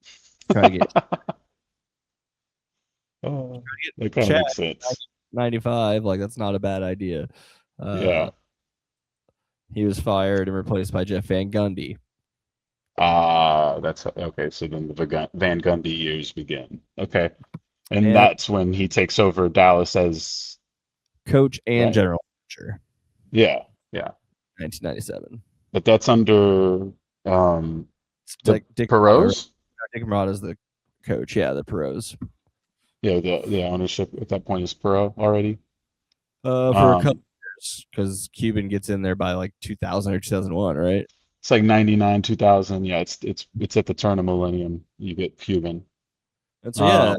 try to get That kind of Shaq, makes sense. 95. Like, that's not a bad idea. Yeah. He was fired and replaced by Jeff Van Gundy. That's okay. So then the Van Gundy years begin. Okay, and that's when he takes over Dallas as coach and right. general manager. Yeah. 1997. But that's under Dick Perot's? Dick Morata's the coach. Yeah, the Perot's. Yeah, the ownership at that point is Perot already. For a couple years, because Cuban gets in there by like 2000 or 2001, right? It's like 99, 2000. Yeah, it's at the turn of millennium. You get Cuban. And so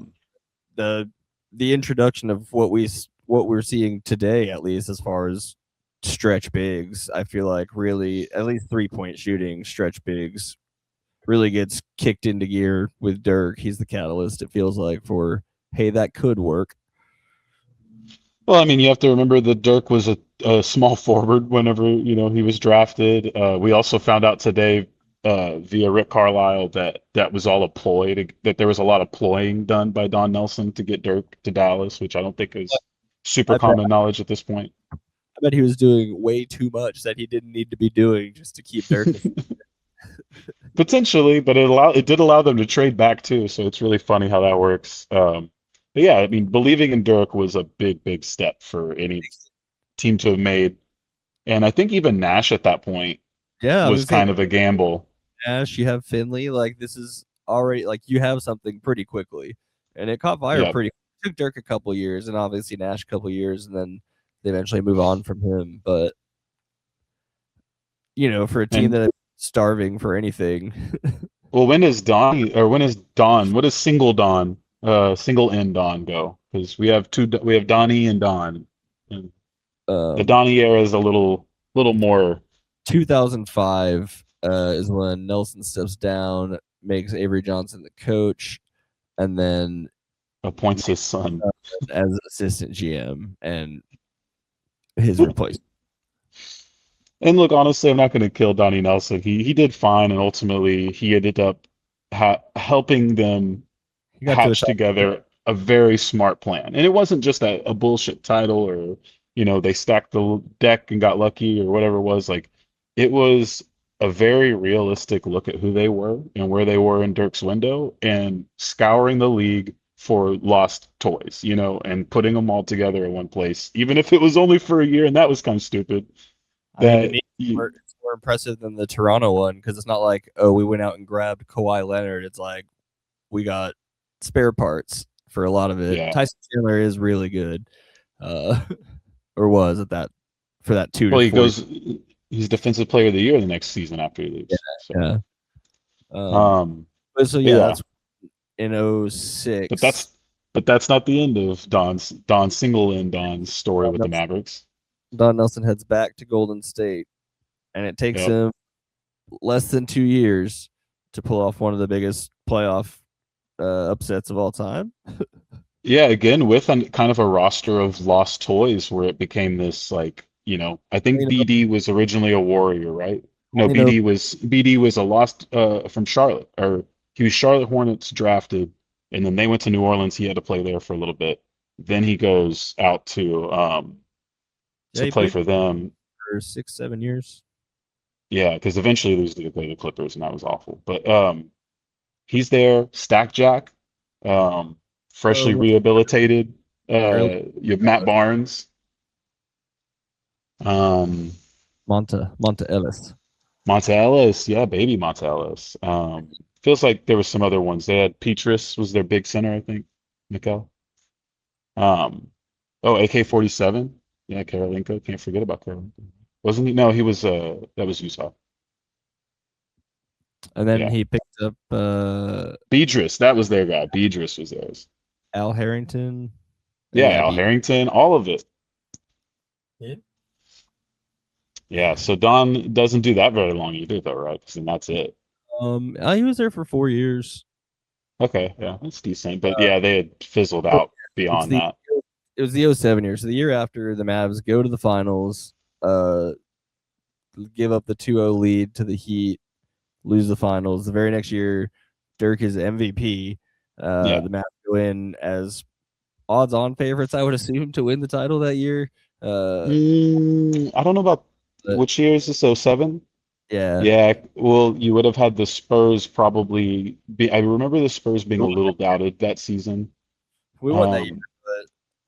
the introduction of what we're seeing today, at least as far as stretch bigs, I feel like really at least 3-point shooting stretch bigs really gets kicked into gear with Dirk. He's the catalyst, it feels like, for hey, that could work. Well, I mean, you have to remember that Dirk was a small forward whenever, he was drafted. We also found out today via Rick Carlisle that was all a ploy, that there was a lot of ploying done by Don Nelson to get Dirk to Dallas, which I don't think is super common knowledge at this point. I bet he was doing way too much that he didn't need to be doing just to keep Dirk. Potentially, but it did allow them to trade back too, so it's really funny how that works. But yeah, I mean, believing in Dirk was a big step for any team to have made. And I think even Nash at that point was kind of a gamble. Nash, you have Finley, like this is already like you have something pretty quickly. And it caught fire pretty quickly. It took Dirk a couple years and obviously Nash a couple years, and then they eventually move on from him. But for a team that is starving for anything. Well, when does Don, what does single Don? Single N Don go? Because we have Donnie and Don. And the Donnie era is a little more. 2005 is when Nelson steps down, makes Avery Johnson the coach, and then appoints his son as assistant GM and his replacement. And look, honestly, I'm not going to kill Donnie Nelson. He did fine, and ultimately he ended up helping them He got to a hatch top. together a very smart plan. And it wasn't just a bullshit title or, they stacked the deck and got lucky or whatever it was. Like, it was a very realistic look at who they were and where they were in Dirk's window and scouring the league for lost toys, and putting them all together in one place, even if it was only for a year. And that was kind of stupid. I mean, to That me, it's more impressive than the Toronto one because it's not like, oh, we went out and grabbed Kawhi Leonard. It's like we got spare parts for a lot of it. Yeah. Tyson Chandler is really good, or was at that for that 2 Well, to he 4. goes, he's defensive player of the year the next season after he leaves. So, Yeah. but So yeah, that's in but 06. that's not the end of Don's story with the Mavericks. Don Nelson heads back to Golden State, and it takes Yep. him less than 2 years to pull off one of the biggest playoff upsets of all time. Yeah, again with kind of a roster of lost toys where it became this like, I think BD was originally a Warrior, right? No, BD was a lost from Charlotte, or he was Charlotte Hornets drafted, and then they went to New Orleans. He had to play there for a little bit. Then he goes out to He play played for them. for 6-7 years. Yeah, because eventually they lose to play the Clippers, and that was awful. But he's there, Stack Jack, freshly Oh, rehabilitated. early You have Matt Barnes, Monta Ellis. Monta Ellis, yeah, baby Monta Ellis. Feels like there was some other ones. They had Petrus was their big center, I think. Mikal. Oh, AK-47. Yeah, Karolinko. Can't forget about Karolinko. Wasn't he? No, he was. That was Utah. And then Yeah, he picked up Beatrice. That was their guy. Beatrice was theirs. Al Harrington. Yeah, Al Harrington. All of it. Yeah. Yeah. So Don doesn't do that very long either, though, right? And that's it. He was there for 4 years. Okay, yeah, that's decent. But yeah, they had fizzled out beyond that. It was the 07 year. So the year after the Mavs go to the finals, give up the 2-0 lead to the Heat, lose the finals. The very next year, Dirk is MVP. Yeah. The Mavs go in as odds-on favorites, I would assume, to win the title that year. I don't know about which year is this, 07? Yeah. Yeah, well, you would have had the Spurs probably be. I remember the Spurs being a little doubted that season. We won that year,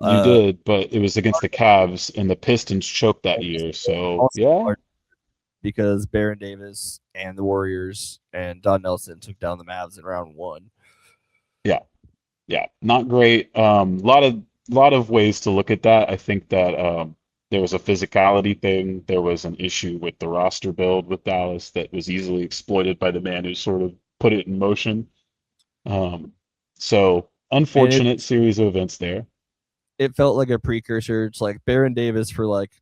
but You did, but it was against the Cavs, and the Pistons choked that year. So also yeah, because Baron Davis and the Warriors and Don Nelson took down the Mavs in round 1. yeah, not great. Lot of ways to look at that. I think that there was a physicality thing. There was an issue with the roster build with Dallas that was easily exploited by the man who sort of put it in motion. So unfortunate series of events there. It felt like a precursor. It's like Baron Davis for like,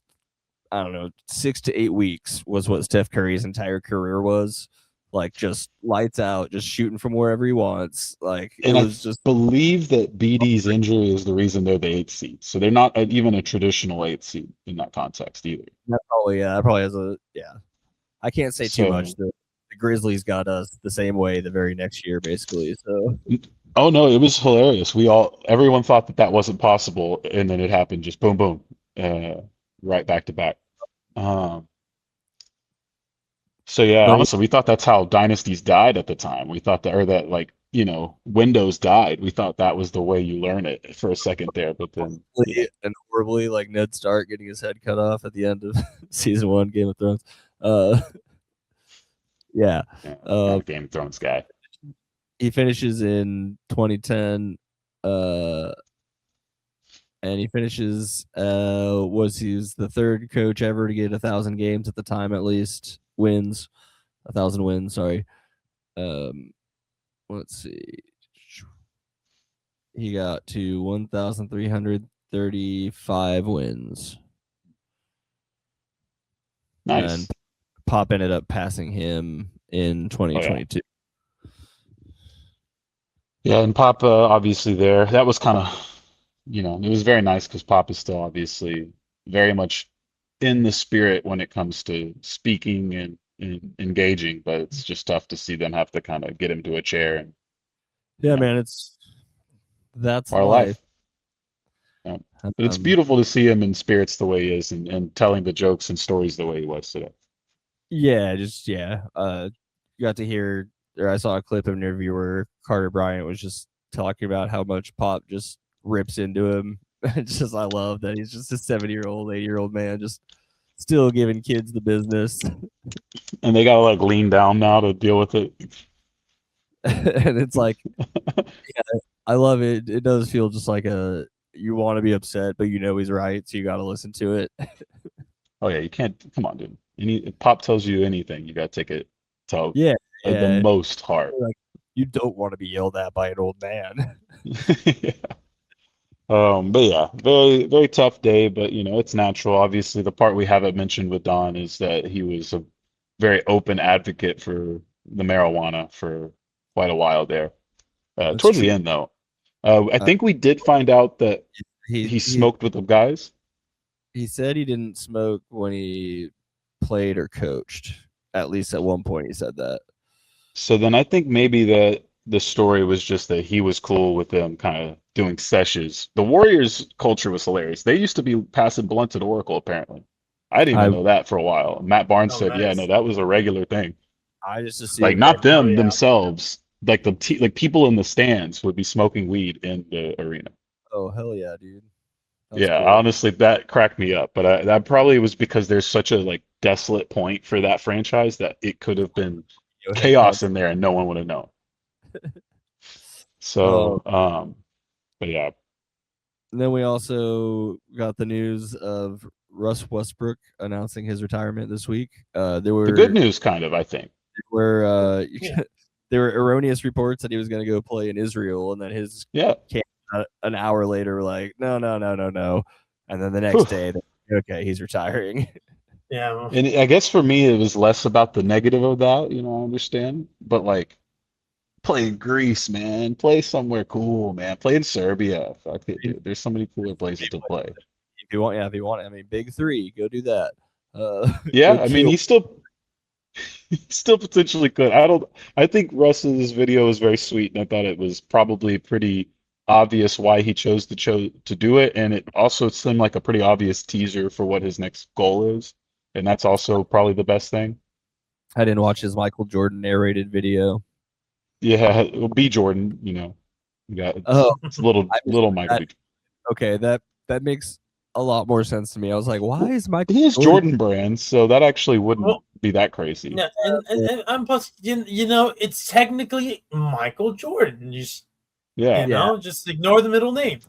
I don't know, 6 to 8 weeks was what Steph Curry's entire career was. Like just lights out, just shooting from wherever he wants. Like And it I was just believe that BD's injury is the reason they're the 8th seed. So they're not even a traditional 8th seed in that context either. that probably has a I can't say too much. So, The Grizzlies got us the same way the very next year, basically. So oh no, it was hilarious. Everyone thought that wasn't possible, and then it happened. Just boom, boom, right back to back. So yeah, honestly, we thought that's how dynasties died at the time. We thought that, or that like, Windows died. We thought that was the way you learn it for a second there, but then and horribly, like Ned Stark getting his head cut off at the end of season 1 Game of Thrones. Yeah, Game of Thrones guy. he finishes in 2010, and he finishes he's the third coach ever to get 1,000 games at the time, at least 1,000 wins. Sorry. Let's see. He got to 1,335 wins. Nice. And Pop ended up passing him in 2022. Yeah, and Pop obviously there. That was kind of, it was very nice because Pop is still obviously very much in the spirit when it comes to speaking and engaging, but it's just tough to see them have to kind of get him to a chair and Yeah, you know, man, that's our life. life. Yeah. But it's Um, beautiful to see him in spirits the way he is and telling the jokes and stories the way he was today. yeah. Got to hear, or I saw a clip of an interview where Carter Bryant was just talking about how much Pop just rips into him. It's just I love that he's just a 70-year-old, 80-year-old man, just still giving kids the business. And they gotta like lean down now to deal with it. And it's like, yeah, I love it. It does feel just like you want to be upset, but you know he's right, so you got to listen to it. Oh yeah, you can't. Come on, dude. If Pop tells you anything, you gotta take it to Yeah, the yeah. most heart. Like you don't want to be yelled at by an old man. Yeah. But yeah, very, very tough day, but you know, it's natural. Obviously, the part we haven't mentioned with Don is that he was a very open advocate for the marijuana for quite a while there. That's Towards true. the end, though, I Uh, think we did find out that he he he smoked with the guys. he said he didn't smoke when he played or coached. At least at one point, he said that. So then I think maybe that the story was just that he was cool with them kind of doing sessions. The Warriors culture was hilarious. They used to be passing blunts at Oracle, apparently. I didn't even I know that for a while. Matt Barnes Oh, said, yeah, no, nice. that was a regular thing. I just Like assumed that. not Hell them yeah. themselves, like like people in the stands would be smoking weed in the arena. Oh hell yeah, dude. That's Yeah, cool. honestly, that cracked me up. But that probably was because there's such a like desolate point for that franchise that it could have been Head. chaos in there and no one would have known. Oh, So, but yeah, and then we also got the news of Russ Westbrook announcing his retirement this week. There the good were news, kind of, I think. were Yeah. there were erroneous reports that he was going to go play in Israel, and then his Yeah. camp an hour later were like, no, no, and then the next Whew. day, okay, he's retiring. Yeah. Well, And I guess for me, it was less about the negative of that, you know, I understand. But like, play in Greece, man. Play somewhere cool, man. Play in Serbia. Fuck it, dude. There's so many cooler places to play. If you want, yeah, if you want, I mean, big three, go do that. Yeah, Go I mean, kill. he still potentially could. I think Russ's video was very sweet, and I thought it was probably pretty obvious why he chose to do it, and it also seemed like a pretty obvious teaser for what his next goal is, and that's also probably the best thing. I didn't watch his Michael Jordan narrated video. Yeah, well, B Jordan, you know, yeah, Oh, it's little Michael that, B. okay, that makes a lot more sense to me. I was like, why Well, is Michael he is Jordan? Jordan brand, so that actually wouldn't well, be that crazy. yeah, and I'm plus you know it's technically Michael Jordan. Yeah. Yeah, Just ignore the middle name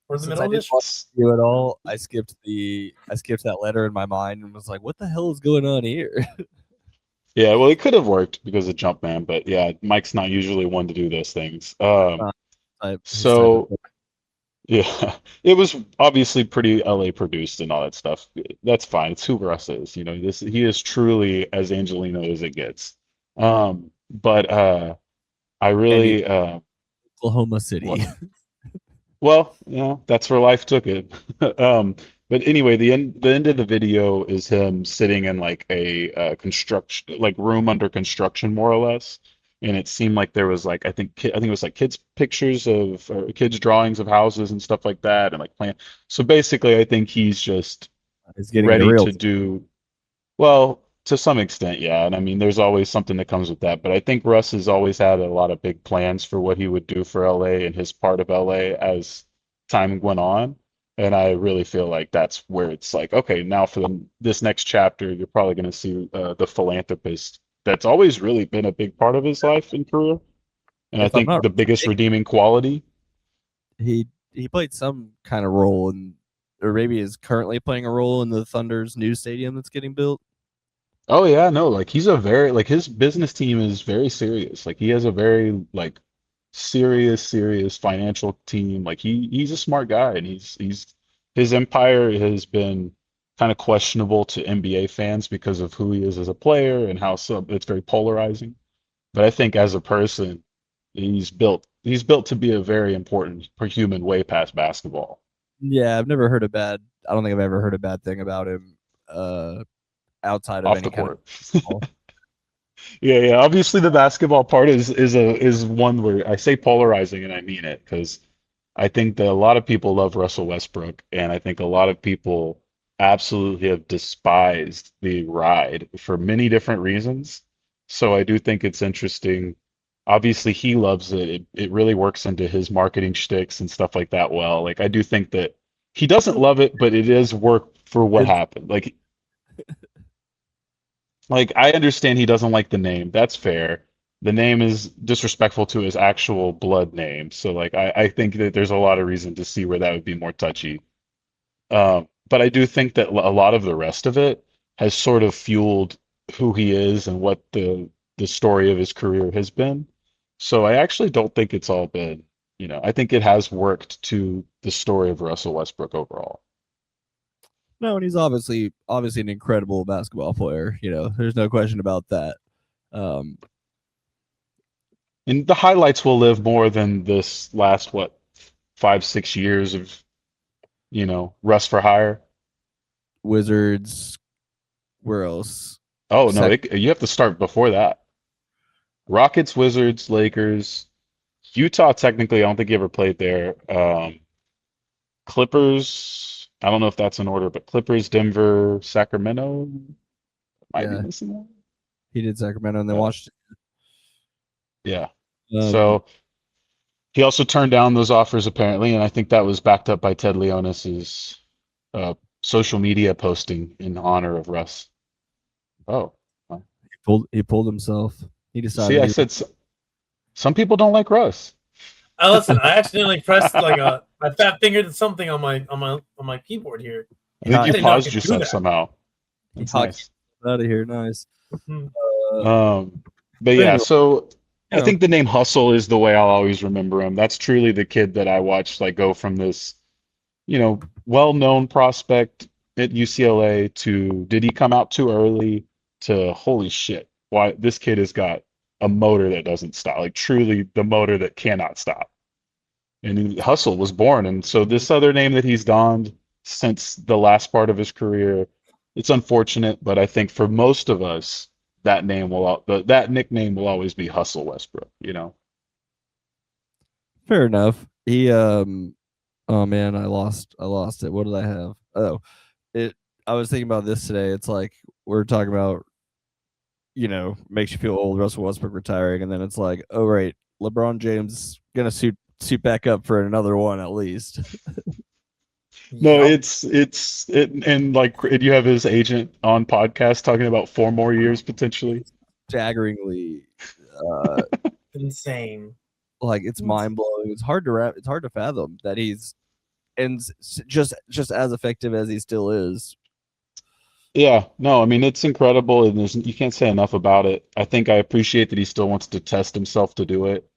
or the since middle I didn't initial. watch the video at all, I skipped that letter in my mind and was like, what the hell is going on here? Yeah, well, it could have worked because of Jumpman, but yeah, Mike's not usually one to do those things. His type of So yeah, it was obviously pretty LA produced and all that stuff. That's fine. It's who Russ is. You know, this he is truly as Angelino as it gets. But I and he's really Oklahoma City. what? Well, you know, that's where life took it. But anyway, the end of the video is him sitting in like a construction like room under construction more or less. And it seemed like there was like I think it was like kids pictures of or kids drawings of houses and stuff like that and like plant. So basically I think he's just He's getting into ready real. to do well, to some extent, yeah. And I mean, there's always something that comes with that. But I think Russ has always had a lot of big plans for what he would do for LA and his part of LA as time went on. And I really feel like that's where it's like, okay, now for this next chapter, you're probably going to see the philanthropist that's always really been a big part of his life and career. And I If I'm think not the biggest mistaken, redeeming quality. he played some kind of role in, or maybe is currently playing a role in the Thunder's new stadium that's getting built. Oh yeah, no, like he's a very like his business team is very serious. Like he has a very like serious financial team. Like he's a smart guy and he's his empire has been kind of questionable to NBA fans because of who he is as a player and how it's very polarizing. But I think as a person, he's built to be a very important per human way past basketball. Yeah, I've never heard a bad. I don't think I've ever heard a bad thing about him. outside of Off any the kind of court. football. Yeah. Obviously, the basketball part is one where I say polarizing, and I mean it because I think that a lot of people love Russell Westbrook, and I think a lot of people absolutely have despised the ride for many different reasons. So I do think it's interesting. Obviously, he loves it. It really works into his marketing shticks and stuff like that well. Like I do think that he doesn't love it, but it is work for what It's happened. Like I understand he doesn't like the name. That's fair. The name is disrespectful to his actual blood name. So like I think that there's a lot of reason to see where that would be more touchy. But I do think that a lot of the rest of it has sort of fueled who he is and what the story of his career has been. So I actually don't think it's all been, I think it has worked to the story of Russell Westbrook overall. no, and he's obviously an incredible basketball player. There's no question about that. Um, And the highlights will live more than this last, what, 5, 6 years of, Russ for hire. Wizards, where else? Oh no, Sec- you have to start before that. Rockets, Wizards, Lakers, Utah. Technically, I don't think he ever played there. Clippers. I don't know if that's in order, but Clippers, Denver, Sacramento. Might be yeah, missing one. he did Sacramento and then Yeah, Washington. yeah. Um, So he also turned down those offers apparently, and I think that was backed up by Ted Leonas's social media posting in honor of Russ. Oh, well. he pulled himself. He See, decided I he said some people don't like Russ. Listen, I accidentally pressed like I fat fingered something on my keyboard here. I think hot, I you didn't know I paused could do yourself that. somehow. he That's hockeyed nice. out of here. Nice. Hmm. Uh, But but yeah, anyway, so you I know, think the name Hustle is the way I'll always remember him. That's truly the kid that I watched like go from this, well-known prospect at UCLA to did he come out too early to holy shit. Why this kid has got a motor that doesn't stop. Like truly the motor that cannot stop. And Hustle was born. And so this other name that he's donned since the last part of his career, it's unfortunate, but I think for most of us, that nickname will always be Hustle Westbrook. fair enough. Oh man, I lost it. What did I have? Oh, it. I was thinking about this today. It's like we're talking about, makes you feel old. Russell Westbrook retiring, and then it's like, oh right, LeBron James gonna suit back up for another one at least. No, Yep. and like you have his agent on podcast talking about 4 more years potentially. Staggeringly, uh, Insane. like it's mind blowing. It's hard to wrap. It's hard to fathom that he's and just as effective as he still is. Yeah, no, I mean it's incredible, and you can't say enough about it. I think I appreciate that he still wants to test himself to do it.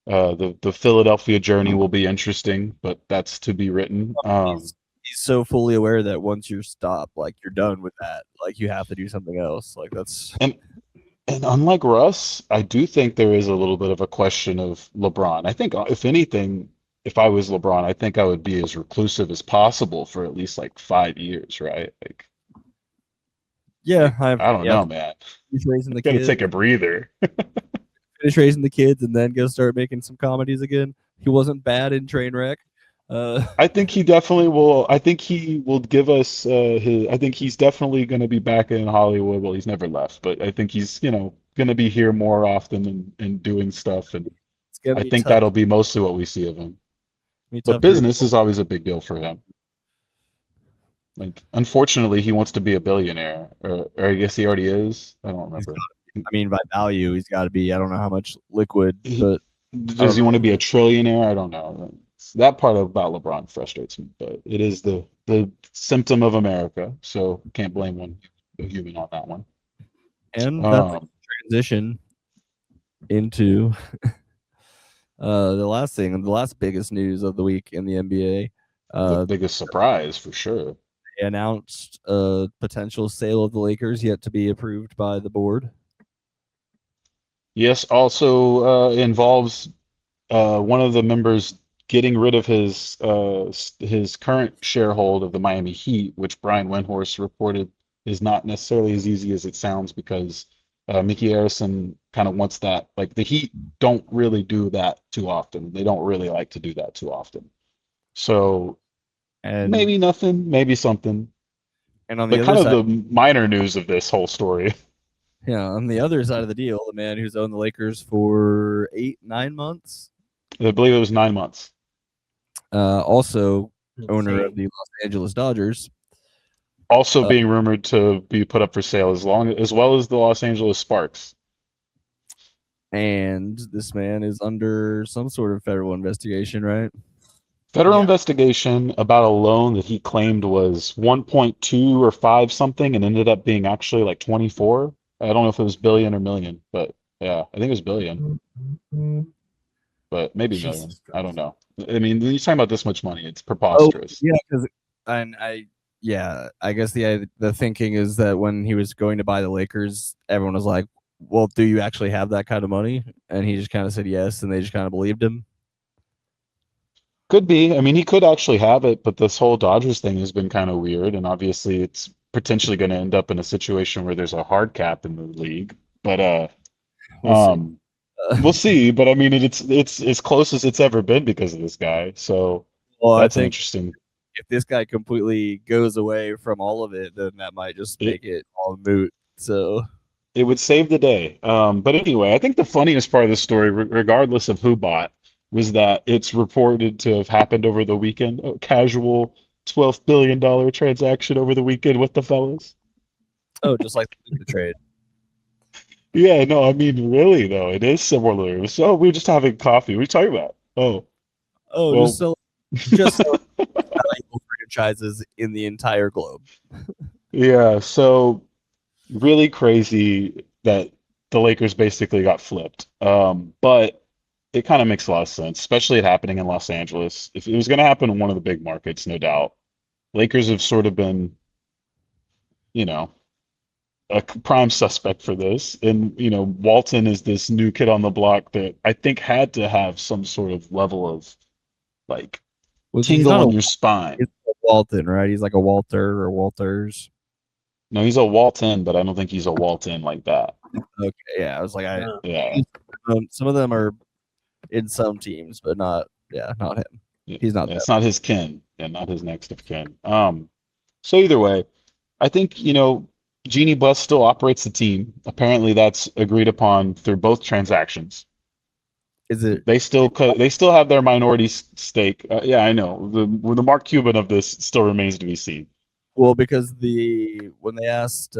The Philadelphia journey will be interesting, but that's to be written. He's so fully aware that once you're stopped, like you're done with that. Like you have to do something else. Like that's And and unlike Russ, I do think there is a little bit of a question of LeBron. I think if anything, if I was LeBron, I think I would be as reclusive as possible for at least like 5 years, right? yeah. I don't Yeah. know, man. Finish raising the Gotta kids. take a breather. Finish raising the kids, and then go start making some comedies again. He wasn't bad in Trainwreck. I think he definitely will. I think he will give us his. I think he's definitely going to be back in Hollywood. Well, he's never left, but I think he's, going to be here more often and doing stuff. And It's gonna I be think tough. that'll be mostly what we see of him. Be But tough to business is always a big deal for him. Like, unfortunately, he wants to be a billionaire, or I guess he already is. I don't He's remember. I mean, by value, he's got to be. I don't know how much liquid, He, but I does don't he know. want to be a trillionaire? I don't know. That part about LeBron frustrates me, but it is the symptom of America, so can't blame a human on that one. And that's a Um, transition into the last biggest news of the week in the NBA. the Uh, biggest surprise for sure. they announced a potential sale of the Lakers yet to be approved by the board. Yes, also involves one of the members getting rid of his current sharehold of the Miami Heat, which Brian Windhorst reported is not necessarily as easy as it sounds because Mickey Arison kind of wants that. Like the Heat don't really do that too often. They don't really like to do that too often. So And maybe nothing, maybe something. and on the But other kind of side, the minor news of this whole story. yeah, on the other side of the deal, the man who's owned the Lakers for 8-9 months, I believe it was 9 months. also owner of Insane. the Los Angeles Dodgers. Also being rumored to be put up for sale as well as the Los Angeles Sparks. And this man is under some sort of federal investigation, right? Federal Yeah. investigation about a loan that he claimed was 1.2 or 5 something and ended up being actually like 24. I don't know if it was billion or million, but yeah, I think it was billion, but maybe million. Jesus I don't Christ. know. I mean, when you're talking about this much money, it's Oh, preposterous. yeah, because I guess the thinking is that when he was going to buy the Lakers, everyone was like, "Well, do you actually have that kind of money?" And he just kind of said yes, and they just kind of believed him. Could be. I mean, he could actually have it, but this whole Dodgers thing has been kind of weird, and obviously it's potentially going to end up in a situation where there's a hard cap in the league. But We'll see. we'll see. But I mean, it's as close as it's ever been because of this guy. So Well, I that's an think interesting. if this guy completely goes away from all of it, then that might just It make it all moot. So, it would save the day. But anyway, I think the funniest part of the story, regardless of who bought, was that it's reported to have happened over the weekend. A casual $12 billion transaction over the weekend with the fellas. just like the trade. Yeah, no, I mean, really though, it is similar. So we're just having coffee. What are you talking about? Oh, Oh, well, just so valuable franchises in the entire globe. yeah. So really crazy that the Lakers basically got flipped. But it kind of makes a lot of sense, especially it happening in Los Angeles. If it was going to happen in one of the big markets, no doubt. Lakers have sort of been, you know, a prime suspect for this. And, Walton is this new kid on the block that I think had to have some sort of level of like Well, he's tingle not in a your spine. he's a Walton, right? He's like a Walter or Walters. No, he's a Walton, but I don't think he's a Walton like that. Okay, yeah, I was like, Yeah. some of them are in some teams, but not him. Yeah, He's not it's that. not his kin, and not his next of kin. So either way, I think, Jeannie Buss still operates the team. Apparently, that's agreed upon through both transactions. Is it They still have their minority stake. Yeah, I know. The Mark Cuban of this still remains to be seen. well because when they asked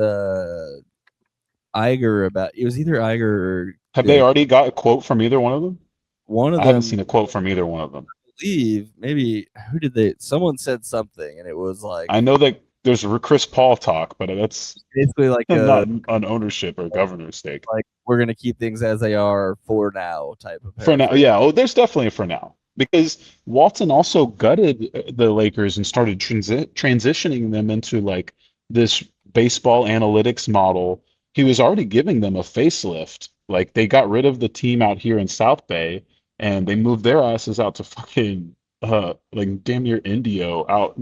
Iger about it was either Iger or Have they Dick. already got a quote from either one of them? One of I haven't them, seen a quote from either one of them. I believe, maybe who did they? Someone said something, and it was like I know that there's a Chris Paul talk, but that's basically like not an ownership or governor stake. we're gonna keep things as they are for now type of For now, paraphrase. yeah. Oh, there's definitely a for now because Walton also gutted the Lakers and started transitioning them into like this baseball analytics model. He was already giving them a facelift. Like they got rid of the team out here in South Bay and they moved their asses out to fucking like damn near Indio out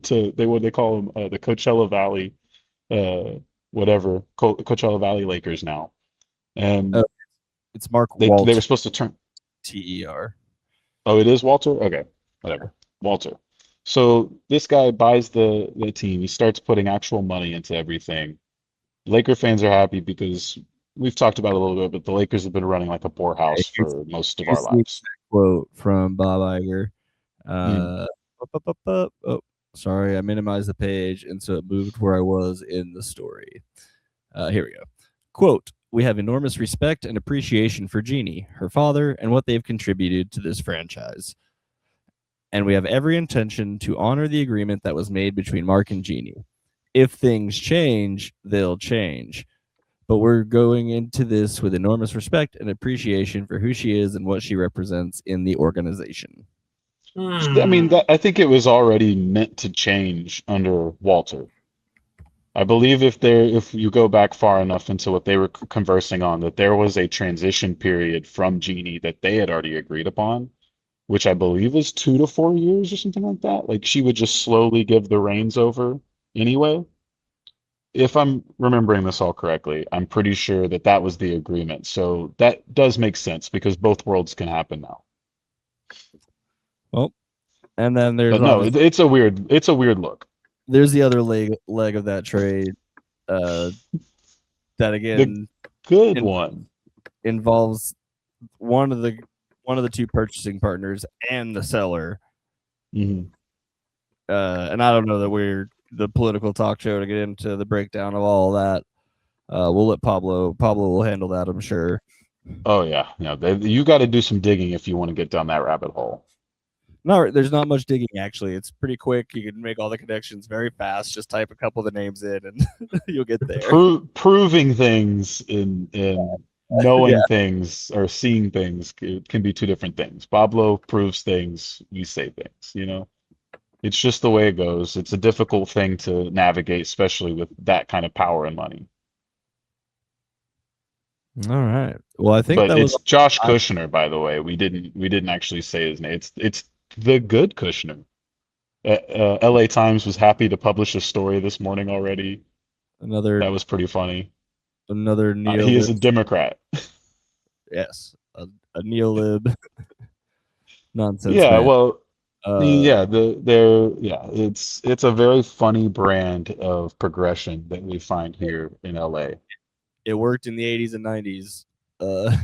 to what they call them the Coachella Valley whatever Coachella Valley Lakers now. And It's Mark they Walter were supposed to turn. TER. Oh, it is Walter? Okay, whatever. Walter. So this guy buys the team. He starts putting actual money into everything. Laker fans are happy because we've talked about it a little bit, but the Lakers have been running like a poorhouse for most of our Here's the lives. quote from Bob Iger. Mm. Oh, sorry, I minimized the page, and so it moved where I was in the story. Here we go. Quote, "We have enormous respect and appreciation for Jeannie, her father, and what they've contributed to this franchise. And we have every intention to honor the agreement that was made between Mark and Jeannie. If things change, they'll change. But we're going into this with enormous respect and appreciation for who she is and what she represents in the organization." I mean, I think it was already meant to change under Walter. I believe if you go back far enough into what they were conversing on, that there was a transition period from Jeannie that they had already agreed upon, which I believe was 2 to 4 years or something like that. Like she would just slowly give the reins over anyway. if I'm remembering this all correctly, I'm pretty sure that that was the agreement. So that does make sense because both worlds can happen now. Well, and then there's But no, obviously it's a weird look. there's the other leg of that trade. That The again good in, one. involves one of the two purchasing partners and the seller. Mhm. And I don't know that we're the political talk show to get into the breakdown of all that. We'll let Pablo will handle that, I'm sure. Oh yeah, yeah. You got to do some digging if you want to get down that rabbit hole. No, there's not much digging actually. It's pretty quick. You can make all the connections very fast. Just type a couple of the names in, and you'll get there. Proving things in Yeah. knowing things or seeing things can be two different things. Pablo proves things, we say things, you know? It's just the way it goes. It's a difficult thing to navigate, especially with that kind of power and money. All right. Well, I think But that was. it's Josh Kushner, by the way. We didn't actually say his name. It's the good Kushner. LA Times was happy to publish a story this morning already. Another That was pretty funny. He is neolib. a Democrat. Yes, a neolib nonsense Yeah, man. well, Uh, yeah, it's a very funny brand of progression that we find here in LA. it worked in the 80s and 90s. Uh,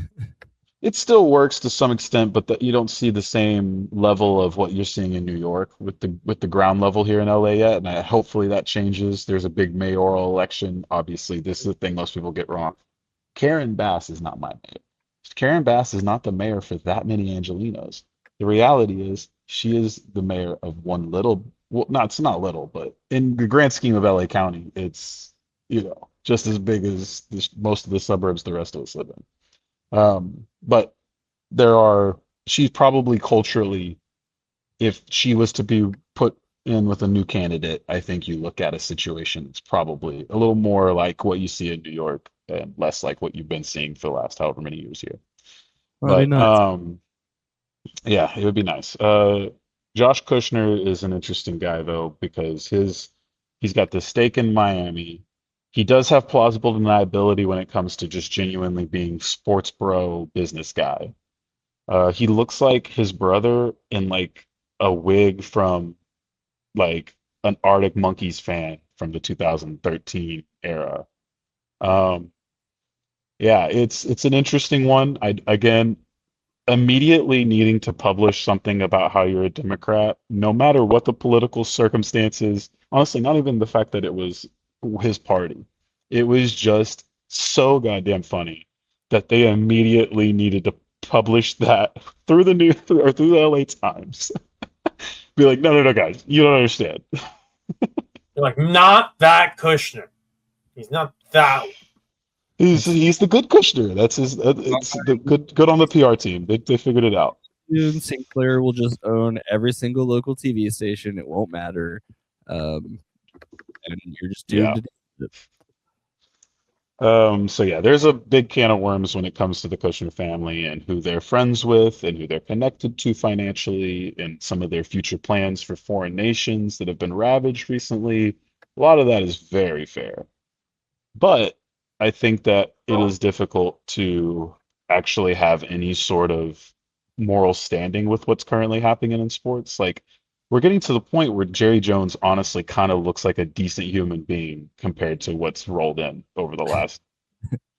It still works to some extent, but you don't see the same level of what you're seeing in New York with the ground level here in LA yet, and hopefully that changes. There's a big mayoral election. Obviously, this is the thing most people get wrong. Karen Bass is not my mayor. Karen Bass is not the mayor for that many Angelinos. The reality is she is the mayor of one little, well, not it's not little, but in the grand scheme of LA County, it's just as big as most of the suburbs the rest of us live in. But she's probably culturally, if she was to be put in with a new candidate, I think you look at a situation that's probably a little more like what you see in New York and less like what you've been seeing for the last however many years here. that'd be But nice. yeah, it would be nice. Josh Kushner is an interesting guy though because he's got the stake in Miami. He does have plausible deniability when it comes to just genuinely being sports bro business guy. He looks like his brother in like a wig from like an Arctic Monkeys fan from the 2013 era. Um, yeah, it's an interesting one. I again immediately needing to publish something about how you're a Democrat, no matter what the political circumstances. Honestly, not even the fact that it was his party. It was just so goddamn funny that they immediately needed to publish that through the news or through the LA Times. Be like, no, no, no, guys, you don't understand. You're like, not that Kushner. He's not that. He's the good Kushner. That's his. It's the good on the PR team. They figured it out. Soon Sinclair will just own every single local TV station. It won't matter. And you're just doomed Yeah. to do it. So yeah, there's a big can of worms when it comes to the Kushner family and who they're friends with and who they're connected to financially and some of their future plans for foreign nations that have been ravaged recently. A lot of that is very fair. But I think that it is difficult to actually have any sort of moral standing with what's currently happening in sports. Like, we're getting to the point where Jerry Jones honestly kind of looks like a decent human being compared to what's rolled in over the last,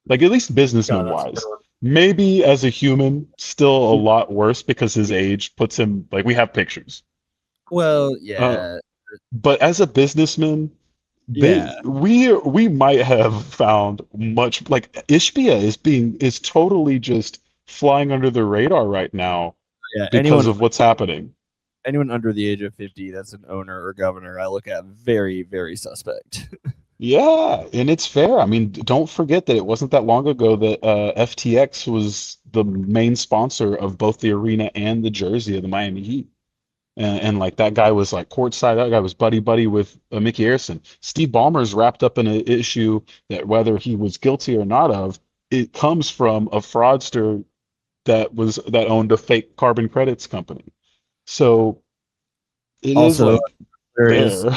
like, at least businessman God, that's a wise. good one. Maybe as a human, still a lot worse because his age puts him, like, we have pictures. Well, Uh, yeah, but as a businessman, yeah, we might have found much like Ishbia is totally just flying under the radar right now yeah. because of what's happening. Anyone under the age of 50 that's an owner or governor, I look at very, very suspect. Yeah, and it's fair. I mean, don't forget that it wasn't that long ago that FTX was the main sponsor of both the arena and the jersey of the Miami Heat. And like that guy was like courtside. That guy was buddy buddy with Mickey Arison. Steve Ballmer's wrapped up in an issue that whether he was guilty or not of, it comes from a fraudster that owned a fake carbon credits company. So it is Also, like there is there.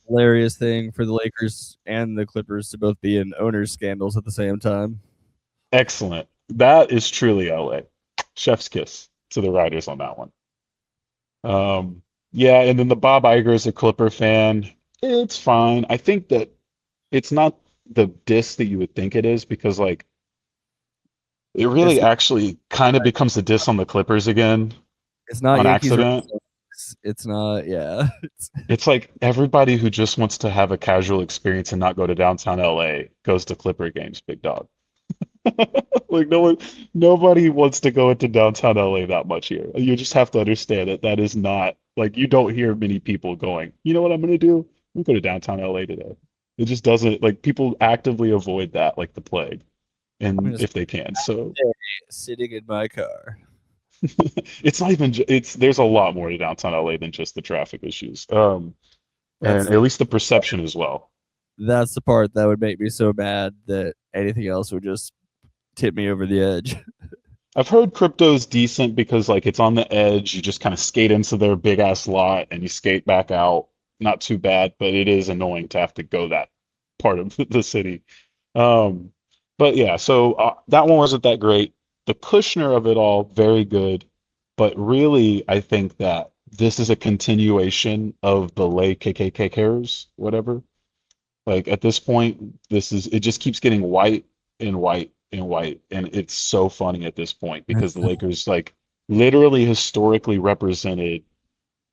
hilarious thing for the Lakers and the Clippers to both be in owners scandals at the same time. Excellent. That is truly LA. Chef's kiss to the writers on that one. Yeah, and then the Bob Iger is a Clipper fan. It's fine. I think that it's not the diss that you would think it is because like it really It's actually kind of becomes a diss on the Clippers again it's not on Yankees. accident. It's not. Yeah. It's like everybody who just wants to have a casual experience and not go to downtown LA goes to Clipper games, big dog. Like nobody wants to go into downtown LA that much here. You just have to understand that that is not like you don't hear many people going, you know what I'm gonna do? I'm gonna go to downtown LA today. It just doesn't like people actively avoid that like the plague, I'm and just if they can. So sitting in my car. it's not even it's there's a lot more to downtown LA than just the traffic issues. That's And at least the perception as well. that's the part that would make me so mad that anything else would just tip me over the edge. I've heard crypto's decent because like it's on the edge. You just kind of skate into their big ass lot and you skate back out. Not too bad, but it is annoying to have to go that part of the city. Um, but yeah, so that one wasn't that great. The Kushner of it all, very good. But really, I think that this is a continuation of the lay KKKers, whatever. Like at this point, this is it just keeps getting white and white and white, and it's so funny at this point because the Lakers like literally historically represented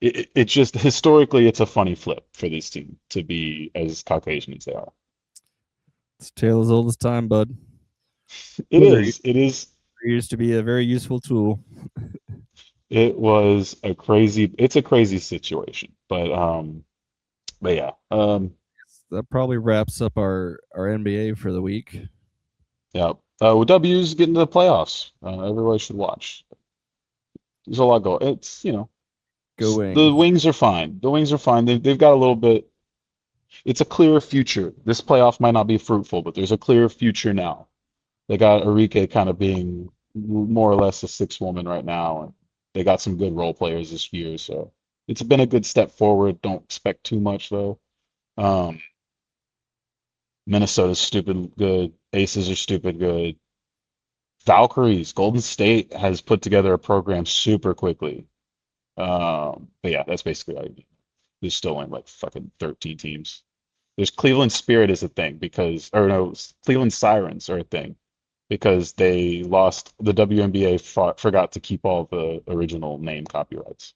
it just historically it's a funny flip for this team to be as Caucasian as they are. It's a tale as old as time, bud. It Twitter is. It is. used to be a very useful tool. It was a crazy. It's a crazy situation, but yeah. That probably wraps up our NBA for the week. Yeah. W's getting to the playoffs. Everybody should watch. There's a lot going. It's Go the Wings. Wings are fine. The Wings are fine. They've got a little bit. It's a clear future. This playoff might not be fruitful, but there's a clear future now. They got Enrique kind of being more or less a six woman right now, and they got some good role players this year. So it's been a good step forward. Don't expect too much though. Um, Minnesota's stupid good. Aces are stupid good. Valkyries, Golden State has put together a program super quickly. But yeah, that's basically all you need. There's still only like fucking 13 teams. There's Cleveland Spirit is a thing because, or no, Cleveland Sirens are a thing because they lost the WNBA forgot to keep all the original name copyrights.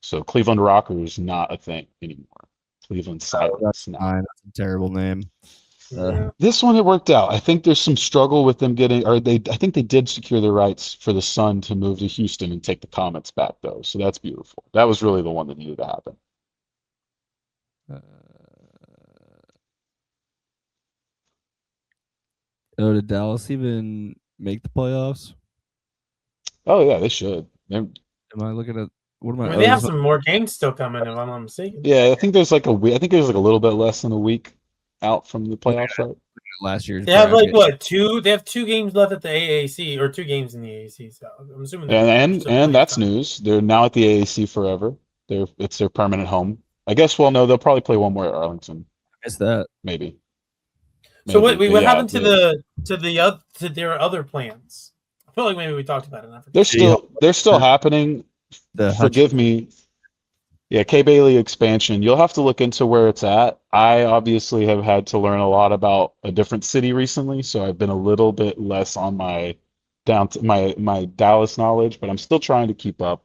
So Cleveland Rockers not a thing anymore. Cleveland Sirens That's now. fine. That's a terrible name. Yeah. This one it worked out. I think there's some struggle with them getting, or I think they did secure the rights for the Sun to move to Houston and take the Comets back though. So that's beautiful. That was really the one that needed to happen. Oh, did Dallas even make the playoffs? Oh yeah, they should. Am I looking at what am I I? mean, oh, they have this- some more games still coming, if I'm not mistaken. Yeah, I think there's like a week. I think there's like a little bit less than a week out from the playoffs, right? last year's. They have like bracket. what two? They have 2 games left at the AAC, or 2 games in the AAC. So I'm assuming. And that's news. They're now at the AAC forever. It's their permanent home. I guess. Well, no, they'll probably play one more at Arlington, I missed that. maybe. So Maybe. what But yeah, happened to their other plans? I feel like maybe we talked about it. And I forgot. they're still happening. The Forgive me. Yeah, K Bailey expansion. You'll have to look into where it's at. I obviously have had to learn a lot about a different city recently, so I've been a little bit less on my down to my Dallas knowledge, but I'm still trying to keep up.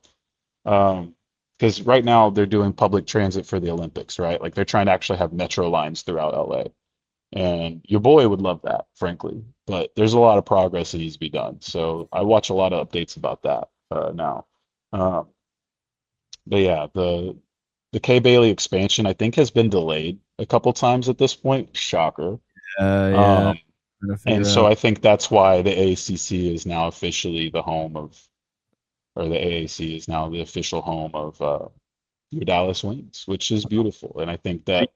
Because right now they're doing public transit for the Olympics, right? Like they're trying to actually have metro lines throughout LA. And your boy would love that, frankly. But there's a lot of progress that needs to be done. So I watch a lot of updates about that now. Um, but yeah, the K Bailey expansion I think has been delayed a couple times at this point. Shocker. yeah. Um, and so I think that's why the ACC is now officially the home of, or the AAC is now the official home of your Dallas Wings, which is beautiful. And I think that